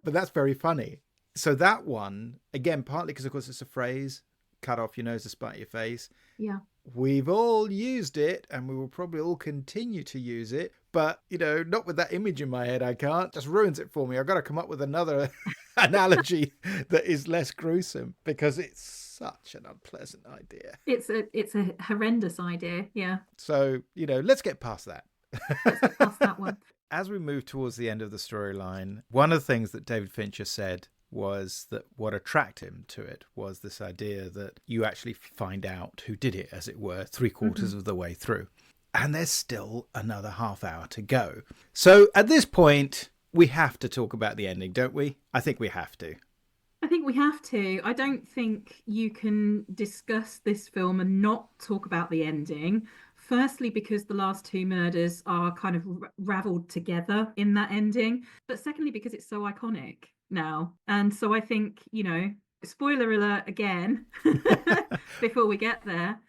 But that's very funny. So that one, again, partly because of course it's a phrase, cut off your nose to spite your face. Yeah. We've all used it, and we will probably all continue to use it. But, you know, not with that image in my head, I can't. Just ruins it for me. I've got to come up with another analogy that is less gruesome, because it's such an unpleasant idea. It's a horrendous idea, yeah. So, you know, let's get past that. Let's get past that one. As we move towards the end of the storyline, one of the things that David Fincher said was that what attracted him to it was this idea that you actually find out who did it, as it were, 3/4 of the way through. And there's still another half hour to go. So at this point, we have to talk about the ending, don't we? I think we have to. I think we have to. I don't think you can discuss this film and not talk about the ending Firstly, because the last two murders are kind of raveled together in that ending. But secondly, because it's so iconic now. And so I think, spoiler alert again, before we get there.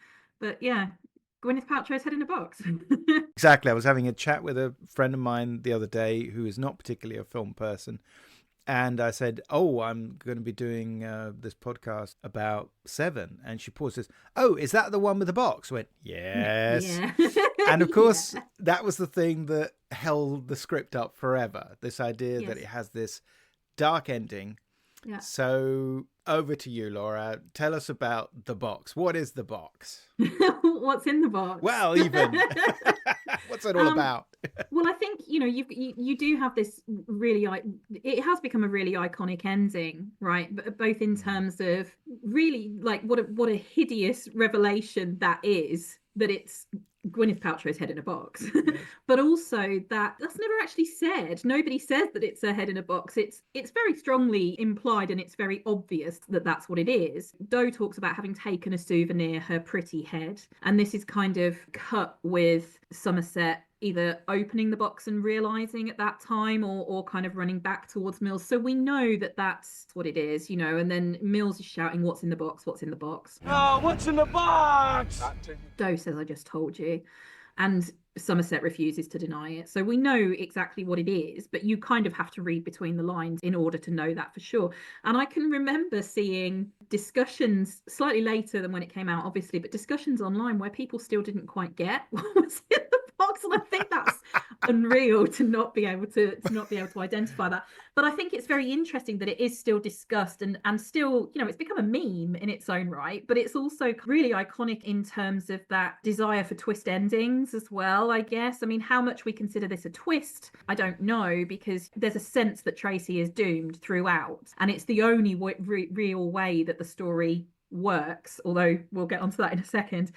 But yeah, Gwyneth Paltrow's head in a box. Exactly. I was having a chat with a friend of mine the other day who is not particularly a film person. And I said, I'm going to be doing this podcast about Seven. And she paused and says, is that the one with the box? I went, yes. Yeah. And of course, that was the thing that held the script up forever. This idea that it has this dark ending. Yeah. So over to you, Laura. Tell us about the box. What is the box? What's in the box? Well, even. What's it all about? Well, I think, you do have this really, it has become a really iconic ending, right? But both in terms of really like what a hideous revelation that is, that it's Gwyneth Paltrow's head in a box. Yes. But also that's never actually said. Nobody says that it's a head in a box. It's very strongly implied, and it's very obvious that that's what it is. Doe talks about having taken a souvenir, her pretty head, and this is kind of cut with Somerset either opening the box and realizing at that time, or kind of running back towards Mills. So we know that that's what it is, and then Mills is shouting, what's in the box? What's in the box? Oh, what's in the box? Doe says, I just told you. And Somerset refuses to deny it. So we know exactly what it is, but you kind of have to read between the lines in order to know that for sure. And I can remember seeing discussions slightly later than when it came out, obviously, but discussions online where people still didn't quite get what was in the box. And I think that's unreal to not be able to identify that. But I think it's very interesting that it is still discussed and still, it's become a meme in its own right, but it's also really iconic in terms of that desire for twist endings as well, I guess. I mean, how much we consider this a twist, I don't know, because there's a sense that Tracy is doomed throughout, and it's the only real way that the story works, although we'll get onto that in a second.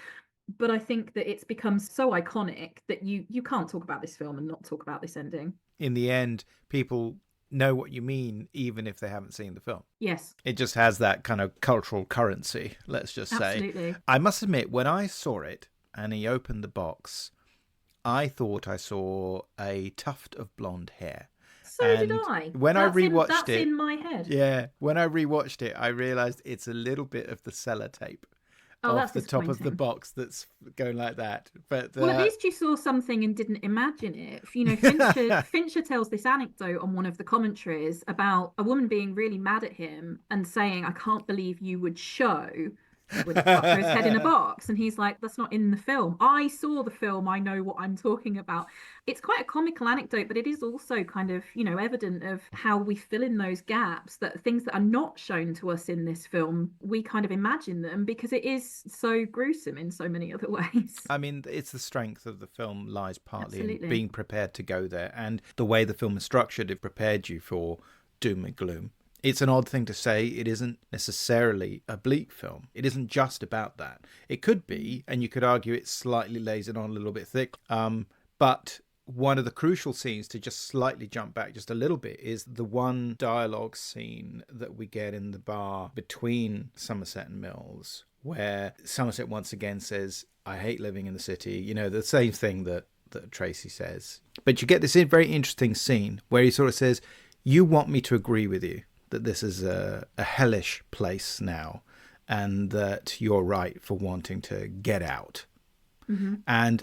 But I think that it's become so iconic that you can't talk about this film and not talk about this ending. In the end, people know what you mean, even if they haven't seen the film. Yes. It just has that kind of cultural currency, let's just say. Absolutely. I must admit, when I saw it and he opened the box, I thought I saw a tuft of blonde hair. So did I. When I rewatched it... That's in my head. Yeah. When I rewatched it, I realised it's a little bit of the sellotape. Off the top of the box that's going like that. But well, at least you saw something and didn't imagine it. Fincher tells this anecdote on one of the commentaries about a woman being really mad at him and saying, I can't believe you would show with his head in a box. And he's like, that's not in the film. I saw the film. I know what I'm talking about. It's quite a comical anecdote, but it is also kind of, evident of how we fill in those gaps, that things that are not shown to us in this film, we kind of imagine them because it is so gruesome in so many other ways. I mean, it's the strength of the film lies partly Absolutely. in being prepared to go there. And the way the film is structured, it prepared you for doom and gloom. It's an odd thing to say. It isn't necessarily a bleak film. It isn't just about that. It could be, and you could argue it slightly lays it on a little bit thick. But one of the crucial scenes, to just slightly jump back just a little bit, is the one dialogue scene that we get in the bar between Somerset and Mills, where Somerset once again says, I hate living in the city. The same thing that Tracy says. But you get this very interesting scene where he sort of says, you want me to agree with you that this is a hellish place now, and that you're right for wanting to get out. Mm-hmm. And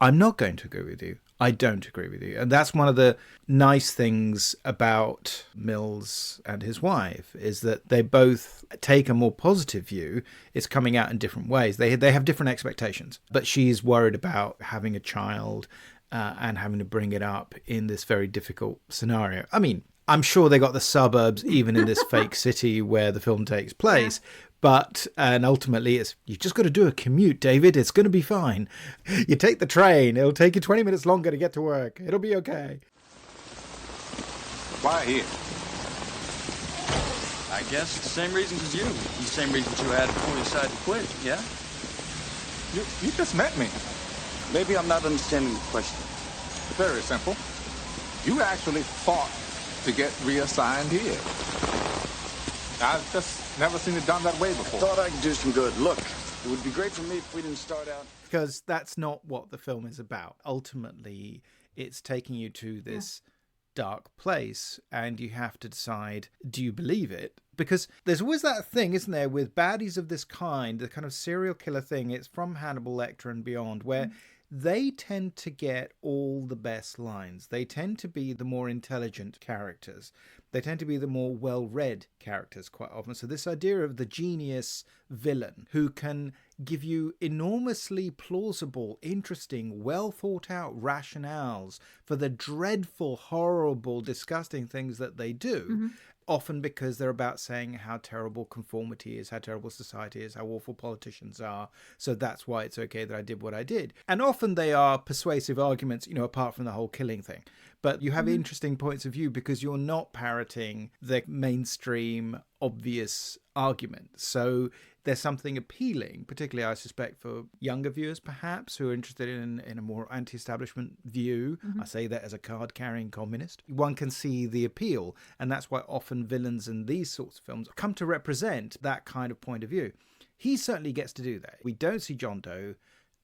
I'm not going to agree with you. I don't agree with you. And that's one of the nice things about Mills and his wife, is that they both take a more positive view. It's coming out in different ways. They have different expectations, but she's worried about having a child and having to bring it up in this very difficult scenario. I mean, I'm sure they got the suburbs even in this fake city where the film takes place. Yeah. But, and ultimately, you've just got to do a commute, David. It's going to be fine. You take the train. It'll take you 20 minutes longer to get to work. It'll be okay. Why here? I guess it's the same reasons as you. The same reasons you had before you decided to quit, yeah? You just met me. Maybe I'm not understanding the question. Very simple. You actually fought to get reassigned here. I've just never seen it done that way before. I thought I could do some good. Look, It would be great for me if we didn't start out. Because that's not what the film is about. Ultimately, it's taking you to this dark place, and you have to decide, do you believe it? Because there's always that thing, isn't there, with baddies of this kind, the kind of serial killer thing, it's from Hannibal Lecter and beyond, where they tend to get all the best lines. They tend to be the more intelligent characters. They tend to be the more well-read characters quite often. So this idea of the genius villain who can give you enormously plausible, interesting, well-thought-out rationales for the dreadful, horrible, disgusting things that they do, often because they're about saying how terrible conformity is, how terrible society is, how awful politicians are. So that's why it's okay that I did what I did. And often they are persuasive arguments, apart from the whole killing thing. But you have interesting points of view because you're not parroting the mainstream, obvious argument. So there's something appealing, particularly, I suspect, for younger viewers, perhaps, who are interested in a more anti-establishment view. I say that as a card-carrying communist. One can see the appeal, and that's why often villains in these sorts of films come to represent that kind of point of view. He certainly gets to do that. We don't see John Doe,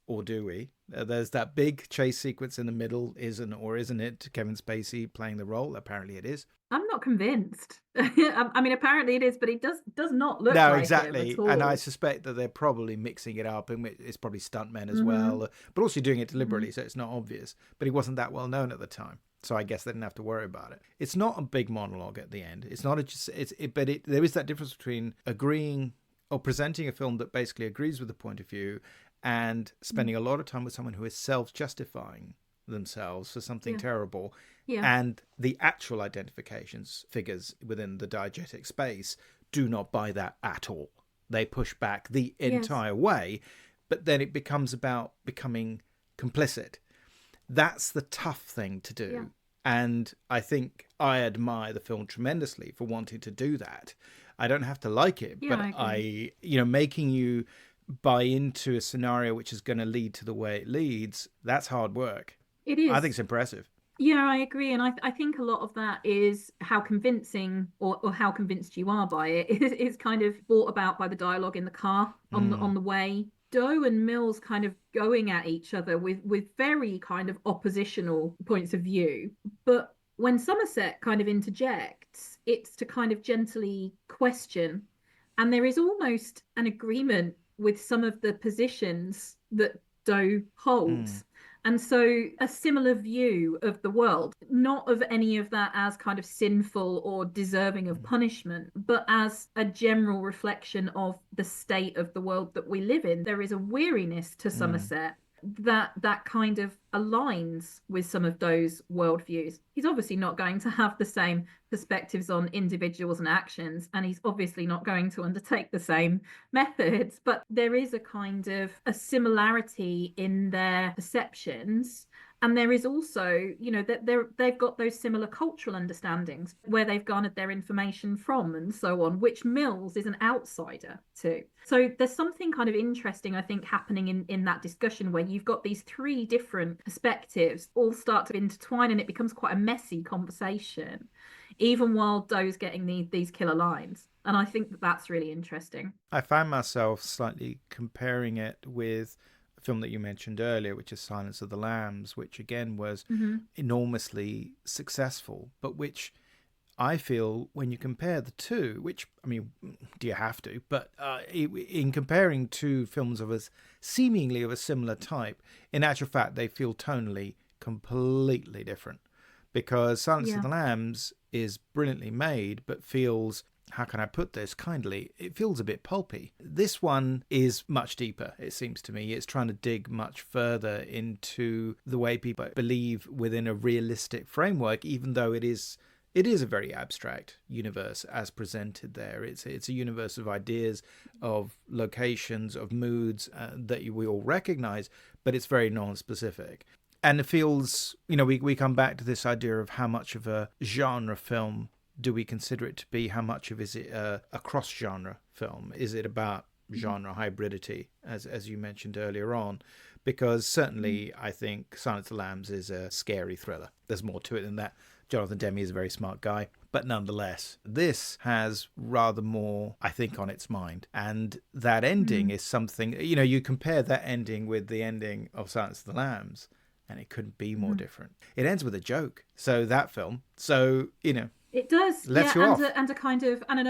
or do we? There's that big chase sequence in the middle, isn't it Kevin Spacey playing the role? Apparently it is. I'm not convinced. I mean, apparently it is, but it does not look no, like exactly. it at all. And I suspect that they're probably mixing it up, and it's probably stuntmen as well, but also doing it deliberately, so it's not obvious. But he wasn't that well known at the time, so I guess they didn't have to worry about it. It's not a big monologue at the end. It's not there is that difference between agreeing or presenting a film that basically agrees with the point of view and spending a lot of time with someone who is self-justifying themselves for something terrible, and the actual identifications figures within the diegetic space do not buy that at all. They push back the entire way, but then it becomes about becoming complicit. That's the tough thing to do. And I think I admire the film tremendously for wanting to do that. I don't have to like it, but I making you buy into a scenario which is going to lead to the way it leads, that's hard work. It is. I think it's impressive. Yeah, I agree. And I think a lot of that is how convincing or how convinced you are by it is kind of brought about by the dialogue in the car on the way. Doe and Mills kind of going at each other with very kind of oppositional points of view. But when Somerset kind of interjects, it's to kind of gently question. And there is almost an agreement with some of the positions that Doe holds. And so a similar view of the world, not of any of that as kind of sinful or deserving of punishment, but as a general reflection of the state of the world that we live in. There is a weariness to Somerset that kind of aligns with some of Doe's worldviews. He's obviously not going to have the same perspectives on individuals and actions, and he's obviously not going to undertake the same methods, but there is a kind of a similarity in their perceptions. And there is also, that they've got those similar cultural understandings where they've garnered their information from and so on, which Mills is an outsider to. So there's something kind of interesting, I think, happening in that discussion where you've got these three different perspectives all start to intertwine, and it becomes quite a messy conversation, even while Doe's getting these killer lines. And I think that's really interesting. I find myself slightly comparing it with film that you mentioned earlier, which is Silence of the Lambs, which again was enormously successful, but which I feel when you compare the two, which, I mean, do you have to? But in comparing two films seemingly of a similar type, in actual fact, they feel tonally completely different. Because Silence of the Lambs is brilliantly made, but feels, how can I put this kindly? It feels a bit pulpy. This one is much deeper, it seems to me. It's trying to dig much further into the way people believe within a realistic framework, even though it is a very abstract universe as presented there. It's a universe of ideas, of locations, of moods that we all recognize, but it's very non-specific. And it feels, we come back to this idea of how much of a genre film do we consider it to be? How much of is it a cross-genre film? Is it about genre hybridity, as you mentioned earlier on? Because certainly I think Silence of the Lambs is a scary thriller. There's more to it than that. Jonathan Demme is a very smart guy. But nonetheless, this has rather more, I think, on its mind. And that ending is something, you compare that ending with the ending of Silence of the Lambs, and it couldn't be more different. It ends with a joke. So that film. So, it does, lets you off. And a kind of an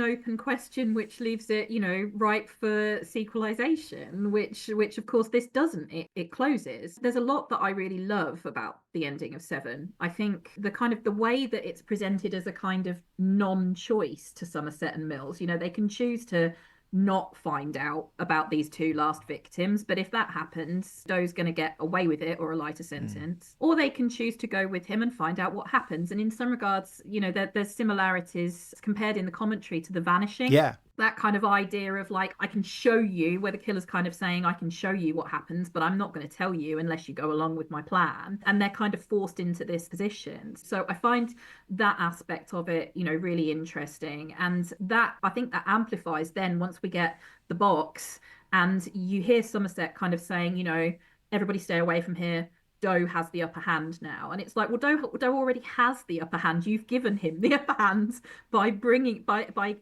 open question, which leaves it, ripe for sequelization, which of course this doesn't. It closes. There's a lot that I really love about the ending of Seven. I think the way that it's presented as a kind of non-choice to Somerset and Mills. They can choose to not find out about these two last victims, but if that happens, Doe's going to get away with it or a lighter sentence, or they can choose to go with him and find out what happens. And in some regards, there's similarities compared in the commentary to The Vanishing. That kind of idea of like, I can show you, where the killer's kind of saying, I can show you what happens, but I'm not going to tell you unless you go along with my plan. And they're kind of forced into this position. So I find that aspect of it, really interesting. And that, I think that amplifies then once we get the box and you hear Somerset kind of saying, everybody stay away from here. Doe has the upper hand now. And it's like, well, Doe already has the upper hand. You've given him the upper hand by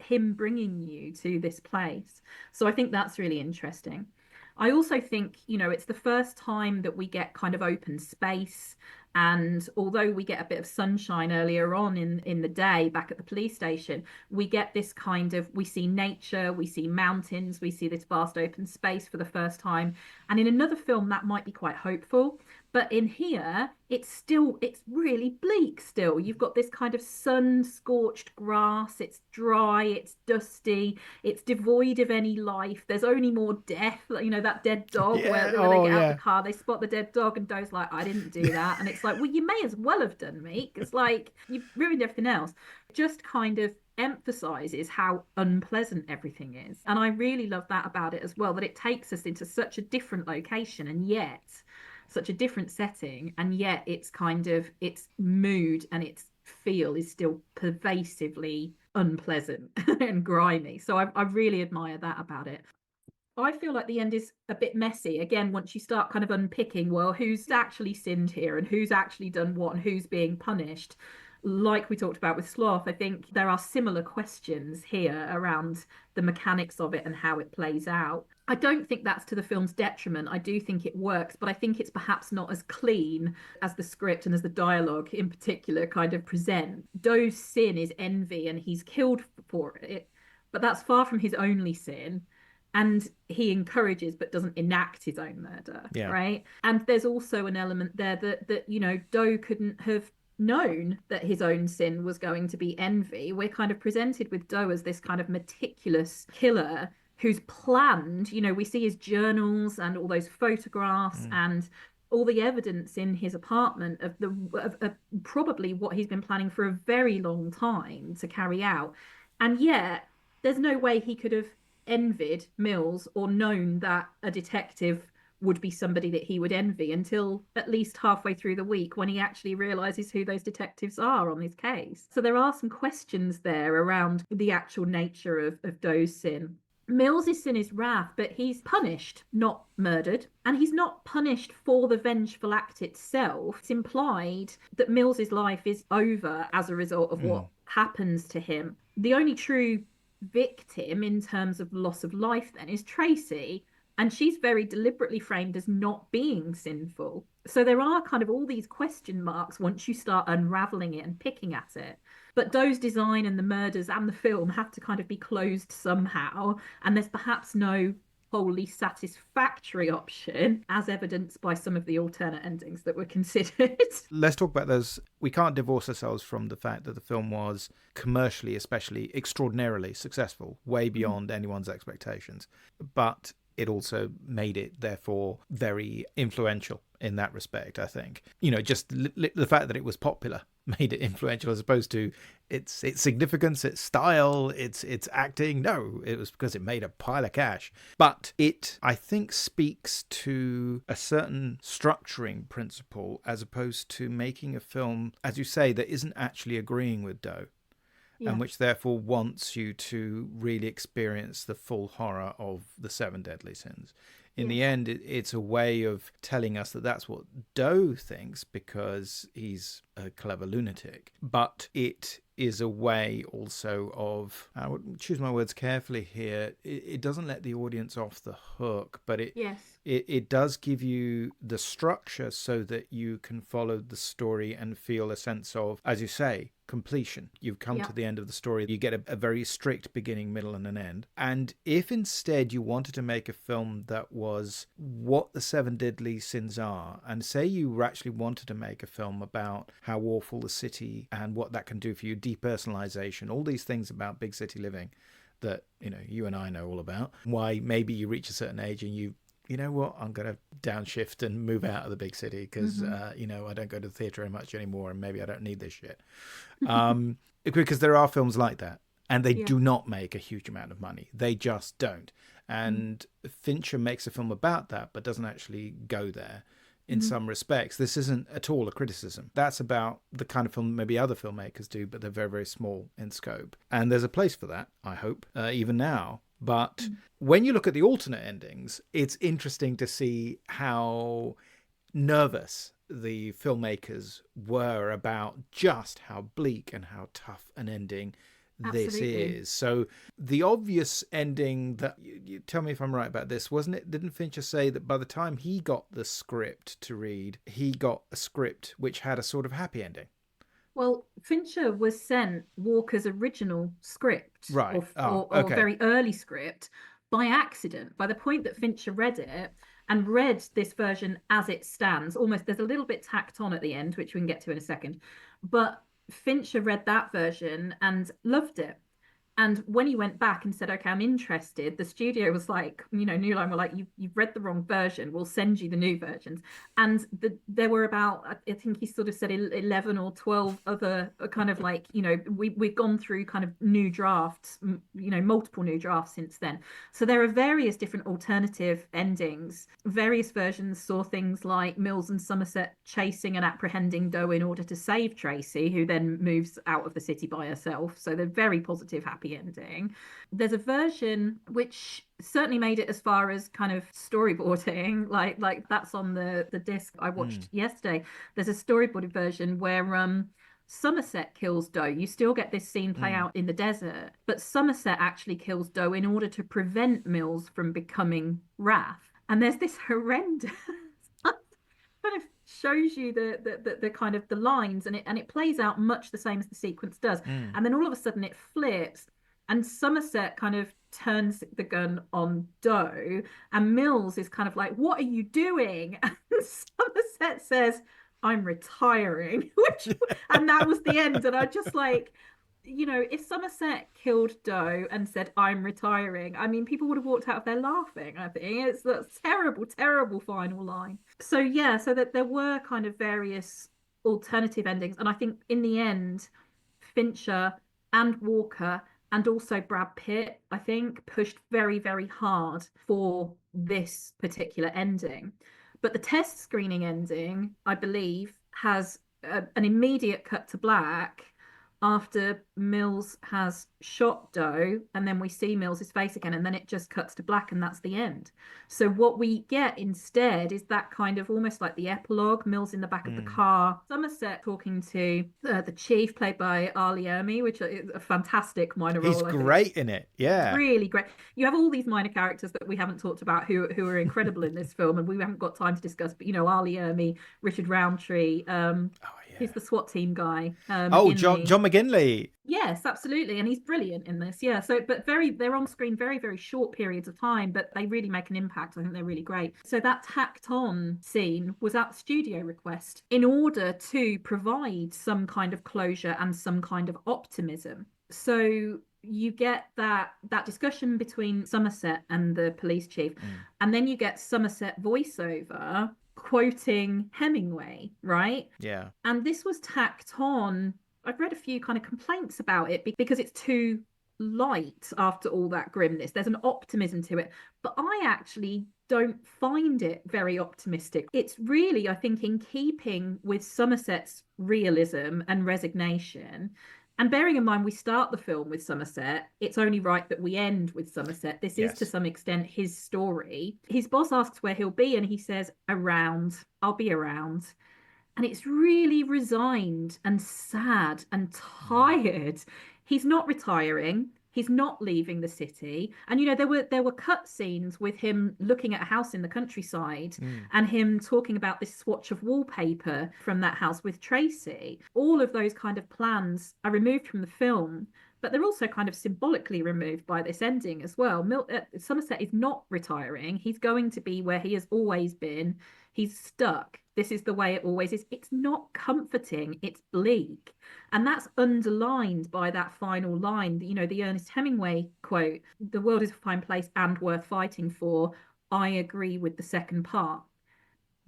him bringing you to this place. So I think that's really interesting. I also think, it's the first time that we get kind of open space. And although we get a bit of sunshine earlier on in the day back at the police station, we get this we see nature, we see mountains, we see this vast open space for the first time. And in another film, that might be quite hopeful. But in here, it's really bleak still. You've got this kind of sun-scorched grass. It's dry, it's dusty, it's devoid of any life. There's only more death. That dead dog where they get out the car, they spot the dead dog and Doe's like, I didn't do that. And it's like, well, you may as well have done, mate. It's like, you've ruined everything else. Just kind of emphasizes how unpleasant everything is. And I really love that about it as well, that it takes us into such a different location and yet such a different setting, and yet it's its mood and its feel is still pervasively unpleasant and grimy. So I really admire that about it. I feel like the end is a bit messy. Again, once you start kind of unpicking, well, who's actually sinned here and who's actually done what and who's being punished. Like we talked about with Sloth, I think there are similar questions here around the mechanics of it and how it plays out. I don't think that's to the film's detriment. I do think it works, but I think it's perhaps not as clean as the script and as the dialogue in particular kind of present. Doe's sin is envy and he's killed for it, but that's far from his only sin. And he encourages but doesn't enact his own murder, right? And there's also an element there that Doe couldn't have known that his own sin was going to be envy. We're kind of presented with Doe as this kind of meticulous killer who's planned, we see his journals and all those photographs and all the evidence in his apartment of probably what he's been planning for a very long time to carry out. And yet there's no way he could have envied Mills or known that a detective would be somebody that he would envy until at least halfway through the week when he actually realizes who those detectives are on his case. So there are some questions there around the actual nature of Doe's sin. Mills's sin is wrath, but he's punished, not murdered. And he's not punished for the vengeful act itself. It's implied that Mills's life is over as a result of what happens to him. The only true victim in terms of loss of life then is Tracy. And she's very deliberately framed as not being sinful. So there are kind of all these question marks once you start unraveling it and picking at it. But Doe's design and the murders and the film have to kind of be closed somehow. And there's perhaps no wholly satisfactory option, as evidenced by some of the alternate endings that were considered. Let's talk about those. We can't divorce ourselves from the fact that the film was commercially, especially, extraordinarily successful, way beyond anyone's expectations. But it also made it, therefore, very influential in that respect, I think. Just the fact that it was popular made it influential as opposed to its significance, its style, its acting. No, it was because it made a pile of cash. But it, I think, speaks to a certain structuring principle as opposed to making a film, as you say, that isn't actually agreeing with Doe. Yeah. And which therefore wants you to really experience the full horror of the 7 deadly sins. In the end, it's a way of telling us that that's what Doe thinks because he's a clever lunatic, but it is a way also of, I would choose my words carefully here, it doesn't let the audience off the hook, but it does give you the structure so that you can follow the story and feel a sense of, as you say, completion. You've come to the end of the story. You get a very strict beginning, middle, and an end. And if instead you wanted to make a film that was what the seven deadly sins are, and say you actually wanted to make a film about how awful the city and what that can do for you, depersonalization, all these things about big city living that, you know, you and I know all about, why maybe you reach a certain age and you know what, I'm going to downshift and move out of the big city because, you know, I don't go to the theatre very much anymore and maybe I don't need this shit. Because there are films like that and they do not make a huge amount of money. They just don't. And Fincher makes a film about that but doesn't actually go there in some respects. This isn't at all a criticism. That's about the kind of film maybe other filmmakers do, but they're very, very small in scope. And there's a place for that, I hope, even now. But when you look at the alternate endings, it's interesting to see how nervous the filmmakers were about just how bleak and how tough an ending this is. So the obvious ending that, you tell me if I'm right about this, wasn't it? Didn't Fincher say that by the time he got the script to read, he got a script which had a sort of happy ending? Well, Fincher was sent Walker's original script, right, or very early script, by accident. By the point that Fincher read it and read this version as it stands, almost, there's a little bit tacked on at the end, which we can get to in a second, but Fincher read that version and loved it. And when he went back and said, okay, I'm interested, the studio was like, you know, New Line were like, you've read the wrong version. We'll send you the new versions. And there were about, I think he sort of said 11 or 12 other kind of like, you know, we've gone through kind of new drafts, you know, multiple new drafts since then. So there are various different alternative endings. Various versions saw things like Mills and Somerset chasing and apprehending Doe in order to save Tracy, who then moves out of the city by herself. So they're very positive, happy ending. There's a version which certainly made it as far as kind of storyboarding, like that's on the disc I watched yesterday. There's a storyboarded version where Somerset kills Doe. You still get this scene play out in the desert, but Somerset actually kills Doe in order to prevent Mills from becoming Wrath. And there's this horrendous kind of shows you the kind of the lines, and it plays out much the same as the sequence does. And then all of a sudden it flips and Somerset kind of turns the gun on Doe and Mills is kind of like, what are you doing? And Somerset says, I'm retiring. And that was the end. And I just like, you know, if Somerset killed Doe and said, I'm retiring, I mean, people would have walked out of there laughing. I think it's a terrible, terrible final line. So yeah, so that there were kind of various alternative endings. And I think in the end, Fincher and Walker and also Brad Pitt, I think, pushed very, very hard for this particular ending. But the test screening ending, I believe, has an immediate cut to black after Mills has shot Doe, and then we see Mills's face again, and then it just cuts to black, and that's the end. So what we get instead is that kind of almost like the epilogue, Mills in the back of the car, Somerset talking to the chief, played by Ali Ermey, which is a fantastic minor role. He's great in it, yeah. Really great. You have all these minor characters that we haven't talked about who are incredible in this film, and we haven't got time to discuss, but, you know, Ali Ermey, Richard Roundtree, he's the SWAT team guy. John McGinley. Yes, absolutely. And he's brilliant in this. Yeah. So, but they're on screen very, very short periods of time, but they really make an impact. I think they're really great. So that tacked on scene was at studio request in order to provide some kind of closure and some kind of optimism. So you get that discussion between Somerset and the police chief, and then you get Somerset voiceover quoting Hemingway, right? Yeah. And this was tacked on. I've read a few kind of complaints about it because it's too light after all that grimness. There's an optimism to it, but I actually don't find it very optimistic. It's really, I think, in keeping with Somerset's realism and resignation. And bearing in mind, we start the film with Somerset, it's only right that we end with Somerset. This is to some extent his story. His boss asks where he'll be, and he says, around. I'll be around. And it's really resigned and sad and tired. He's not retiring. He's not leaving the city. And there were cut scenes with him looking at a house in the countryside and him talking about this swatch of wallpaper from that house with Tracy. All of those kind of plans are removed from the film, but they're also kind of symbolically removed by this ending as well. Somerset is not retiring. He's going to be where he has always been. He's stuck. This is the way it always is. It's not comforting. It's bleak. And that's underlined by that final line, the Ernest Hemingway quote, "The world is a fine place and worth fighting for. I agree with the second part."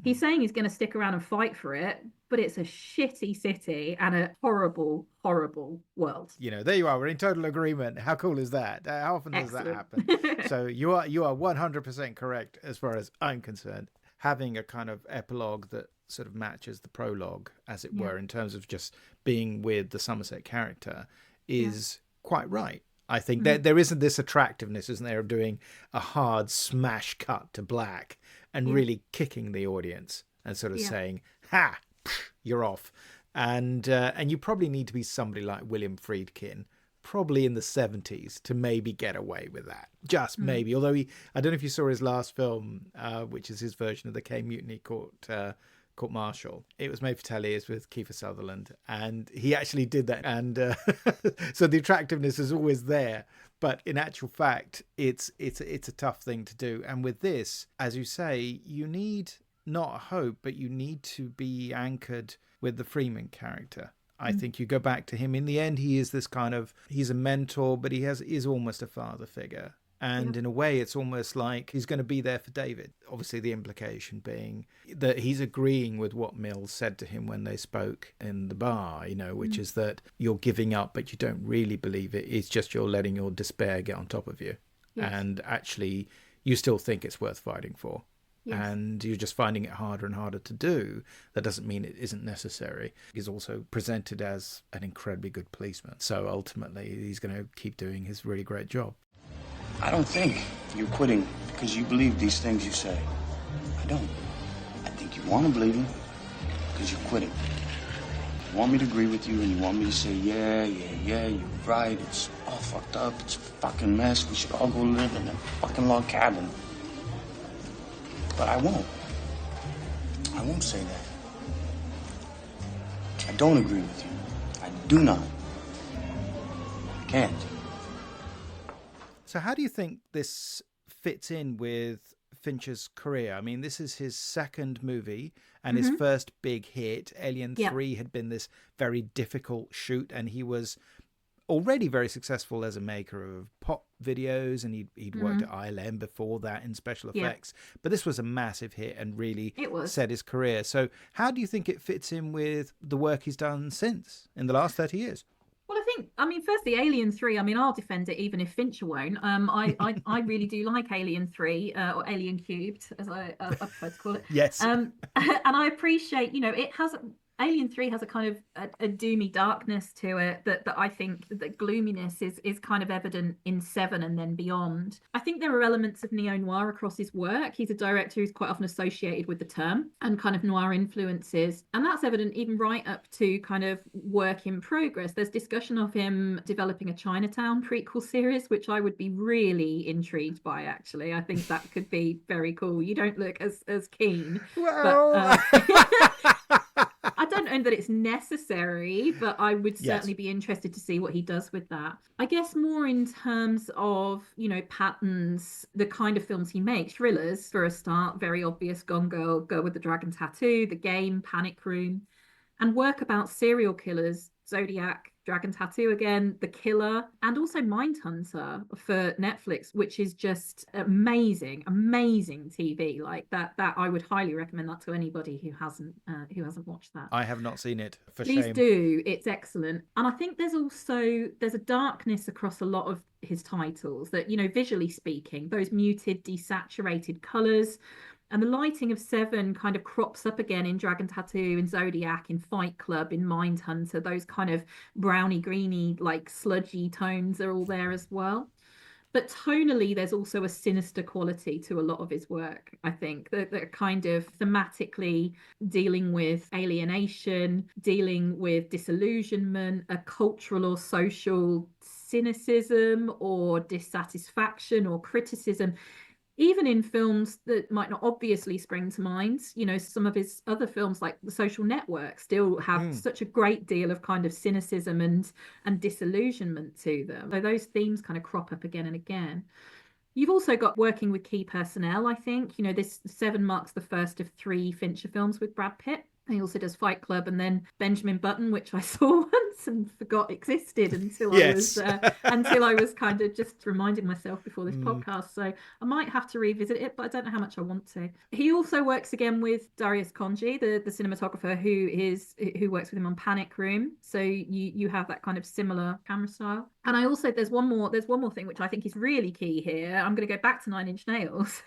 He's saying he's going to stick around and fight for it, but it's a shitty city and a horrible, horrible world. There you are. We're in total agreement. How cool is that? How often does that happen? So you are 100% correct as far as I'm concerned. Having a kind of epilogue that sort of matches the prologue, as it were, in terms of just being with the Somerset character is quite right. I think there isn't this attractiveness, isn't there, of doing a hard smash cut to black and really kicking the audience and sort of saying, "Ha, pff, you're off." And you probably need to be somebody like William Friedkin, probably in the 70s, to maybe get away with that. Just maybe. Although I don't know if you saw his last film, which is his version of the K Mutiny Court Martial. It was made for telly. It's with Kiefer Sutherland, and he actually did that. And so the attractiveness is always there, but in actual fact, it's a tough thing to do. And with this, as you say, you need not a hope, but you need to be anchored with the Freeman character. I think you go back to him. In the end, he is this kind of, he's a mentor, but is almost a father figure. And in a way, it's almost like he's going to be there for David. Obviously, the implication being that he's agreeing with what Mills said to him when they spoke in the bar, which is that you're giving up, but you don't really believe it. It's just you're letting your despair get on top of you. Yes. And actually, you still think it's worth fighting for. Yes. And you're just finding it harder and harder to do. That doesn't mean it isn't necessary. He's also presented as an incredibly good policeman. So ultimately, he's going to keep doing his really great job. I don't think you're quitting because you believe these things you say. I don't. I think you want to believe them because you're quitting. You want me to agree with you and you want me to say, yeah, you're right. It's all fucked up. It's a fucking mess. We should all go live in a fucking log cabin. But I won't. I won't say that. I don't agree with you. I do not. I can't. So how do you think this fits in with Fincher's career? I mean, this is his second movie and his first big hit. Alien 3 had been this very difficult shoot, and he was already very successful as a maker of pop videos, and he'd worked at ILM before that in special effects. But this was a massive hit and really set his career. So how do you think it fits in with the work he's done since in the last 30 years? Well, firstly, Alien 3, I'll defend it even if Fincher won't. I really do like Alien 3, or Alien Cubed, as I prefer to call it. Yes. And I appreciate, Alien 3 has a kind of a doomy darkness to it that I think that gloominess is kind of evident in 7 and then beyond. I think there are elements of neo-noir across his work. He's a director who's quite often associated with the term and kind of noir influences. And that's evident even right up to kind of work in progress. There's discussion of him developing a Chinatown prequel series, which I would be really intrigued by, actually. I think that could be very cool. You don't look as keen. Well... But, I don't know that it's necessary, but I would certainly be interested to see what he does with that. I guess more in terms of, patterns, the kind of films he makes. Thrillers, for a start, very obvious. Gone Girl, Girl with the Dragon Tattoo, The Game, Panic Room. And work about serial killers, Zodiac, Dragon Tattoo again, The Killer, and also Mindhunter for Netflix, which is just amazing TV. Like that I would highly recommend that to anybody who hasn't watched that. I have not seen it, for Please shame. do. It's excellent. And I think there's a darkness across a lot of his titles that, visually speaking, those muted, desaturated colours. And the lighting of 7 kind of crops up again in Dragon Tattoo, in Zodiac, in Fight Club, in Mindhunter. Those kind of browny, greeny, like sludgy tones are all there as well. But tonally, there's also a sinister quality to a lot of his work, I think, that kind of thematically dealing with alienation, dealing with disillusionment, a cultural or social cynicism or dissatisfaction or criticism. Even in films that might not obviously spring to mind, some of his other films like The Social Network still have such a great deal of kind of cynicism and disillusionment to them. So those themes kind of crop up again and again. You've also got working with key personnel, I think. This Seven marks the first of 3 Fincher films with Brad Pitt. He also does Fight Club and then Benjamin Button, which I saw once and forgot existed until I was kind of just reminding myself before this podcast. So I might have to revisit it, but I don't know how much I want to. He also works again with Darius Khondji, the cinematographer who works with him on Panic Room. So you have that kind of similar camera style. And I also there's one more thing which I think is really key here. I'm going to go back to Nine Inch Nails.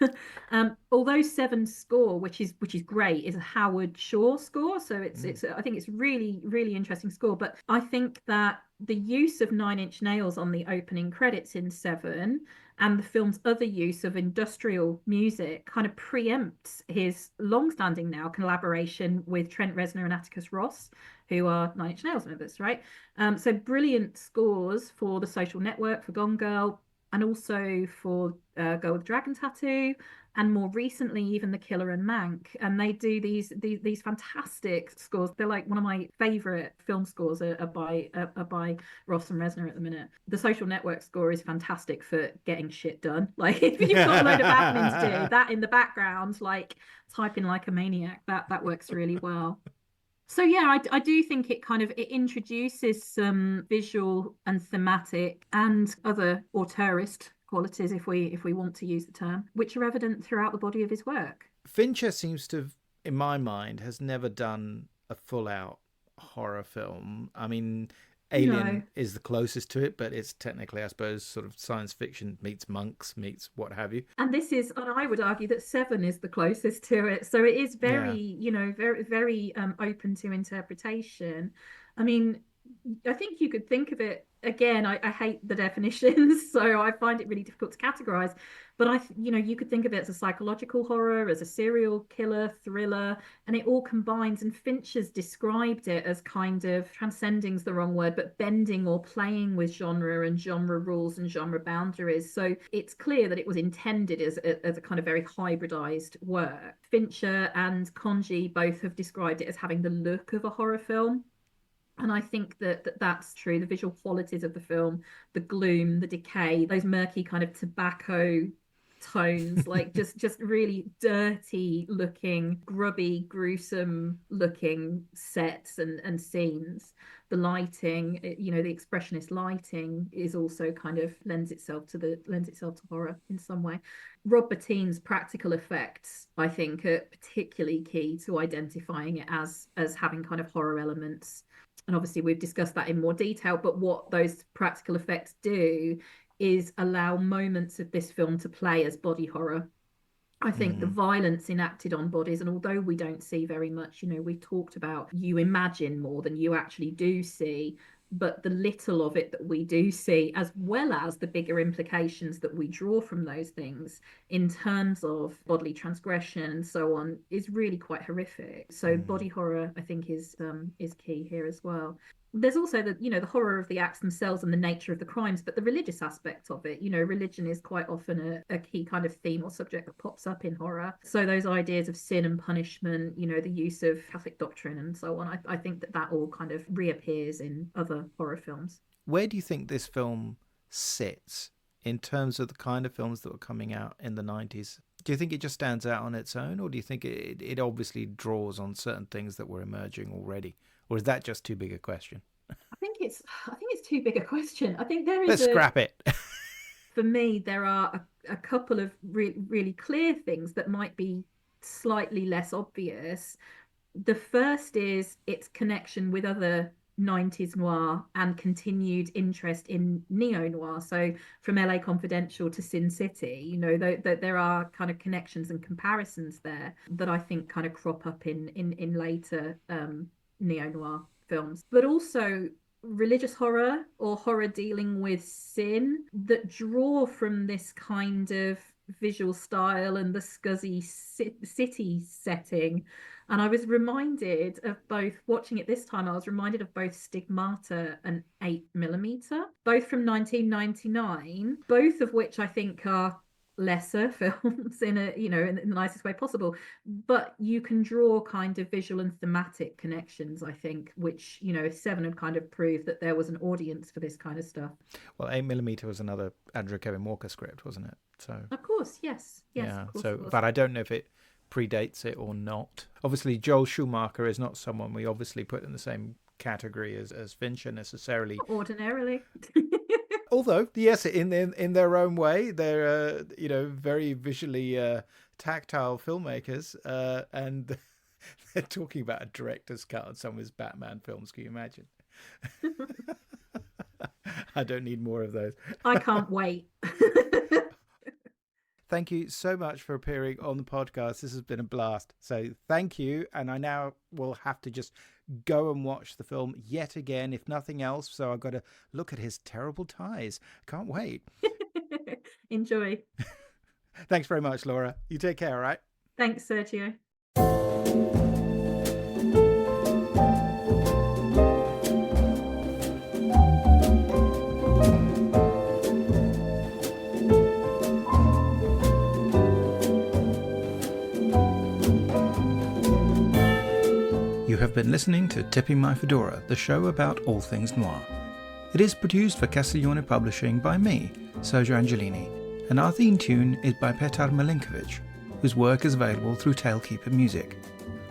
Although Seven's score, which is great, is a Howard Shore score, so it's I think it's really, really interesting score. But I think that the use of Nine Inch Nails on the opening credits in Seven and the film's other use of industrial music kind of preempts his long-standing now collaboration with Trent Reznor and Atticus Ross, who are Nine Inch Nails members, right? So brilliant scores for The Social Network, for Gone Girl, and also for Girl with Dragon Tattoo, and more recently even The Killer and Mank. And they do these fantastic scores. They're like one of my favorite film scores are by Ross and Reznor at the minute. The Social Network score is fantastic for getting shit done. Like if you've got a load of admin to do, that in the background, like typing like a maniac, that works really well. So yeah, I do think it introduces some visual and thematic and other auteurist qualities, if we want to use the term, which are evident throughout the body of his work. Fincher seems to have, in my mind, has never done a full-out horror film. I mean, Alien is the closest to it, but it's technically, I suppose, sort of science fiction meets monks meets what have you. And I would argue that Seven is the closest to it. So it is very, very, very open to interpretation. I mean, I think you could think of it again. I hate the definitions, so I find it really difficult to categorize. But you could think of it as a psychological horror, as a serial killer thriller, and it all combines. And Fincher's described it as kind of transcending's the wrong word, but bending or playing with genre and genre rules and genre boundaries. So it's clear that it was intended as a kind of very hybridized work. Fincher and Khondji both have described it as having the look of a horror film. And I think that's true. The visual qualities of the film, the gloom, the decay, those murky kind of tobacco tones, like just really dirty looking, grubby, gruesome looking sets and scenes. The lighting, the expressionist lighting is also kind of lends itself to horror in some way. Rob Bottin's practical effects, I think, are particularly key to identifying it as having kind of horror elements. And obviously we've discussed that in more detail, but what those practical effects do is allow moments of this film to play as body horror. I think the violence enacted on bodies, and although we don't see very much, we've talked about you imagine more than you actually do see, but the little of it that we do see, as well as the bigger implications that we draw from those things in terms of bodily transgression and so on, is really quite horrific. So body horror, I think, is key here as well. There's also the horror of the acts themselves and the nature of the crimes, but the religious aspect of it, religion is quite often a key kind of theme or subject that pops up in horror. So those ideas of sin and punishment, the use of Catholic doctrine and so on, I think that all kind of reappears in other horror films. Where do you think this film sits in terms of the kind of films that were coming out in the 90s? Do you think it just stands out on its own, or do you think it obviously draws on certain things that were emerging already? Or is that just too big a question? I think it's too big a question. I think there is. Let's scrap it. For me, there are a couple of really clear things that might be slightly less obvious. The first is its connection with other 90s noir and continued interest in neo-noir. So from LA Confidential to Sin City, there are kind of connections and comparisons there that I think kind of crop up in later neo-noir films. But also religious horror or horror dealing with sin that draw from this kind of visual style and the scuzzy city setting. And I was reminded of both, watching it this time, I was reminded of both Stigmata and 8mm, both from 1999, both of which I think are lesser films in the nicest way possible, but you can draw kind of visual and thematic connections, I think, which Seven had kind of proved that there was an audience for this kind of stuff. Well, 8mm was another Andrew Kevin Walker script, wasn't it? So of course, yes, yeah, of course, so but I don't know if it predates it or not. Obviously Joel Schumacher is not someone we obviously put in the same category as Fincher necessarily. Not ordinarily. Although, yes, in their own way, they're very visually tactile filmmakers, and they're talking about a director's cut on some of his Batman films. Can you imagine? I don't need more of those. I can't wait. Thank you so much for appearing on the podcast. This has been a blast. So thank you. And I now will have to just go and watch the film yet again, if nothing else. So I've got to look at his terrible ties. Can't wait. Enjoy. Thanks very much, Laura. You take care, all right? Thanks, Sergio. You have been listening to Tipping My Fedora, the show about all things noir. It is produced for Castiglione Publishing by me, Sergio Angelini, and our theme tune is by Petar Milinkovic, whose work is available through Tailkeeper Music.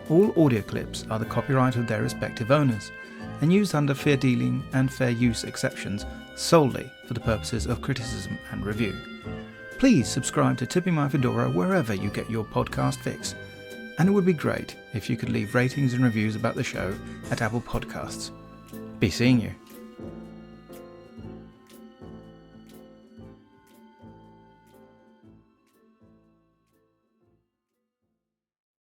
All audio clips are the copyright of their respective owners, and used under fair dealing and fair use exceptions solely for the purposes of criticism and review. Please subscribe to Tipping My Fedora wherever you get your podcast fix. And it would be great if you could leave ratings and reviews about the show at Apple Podcasts. Be seeing you.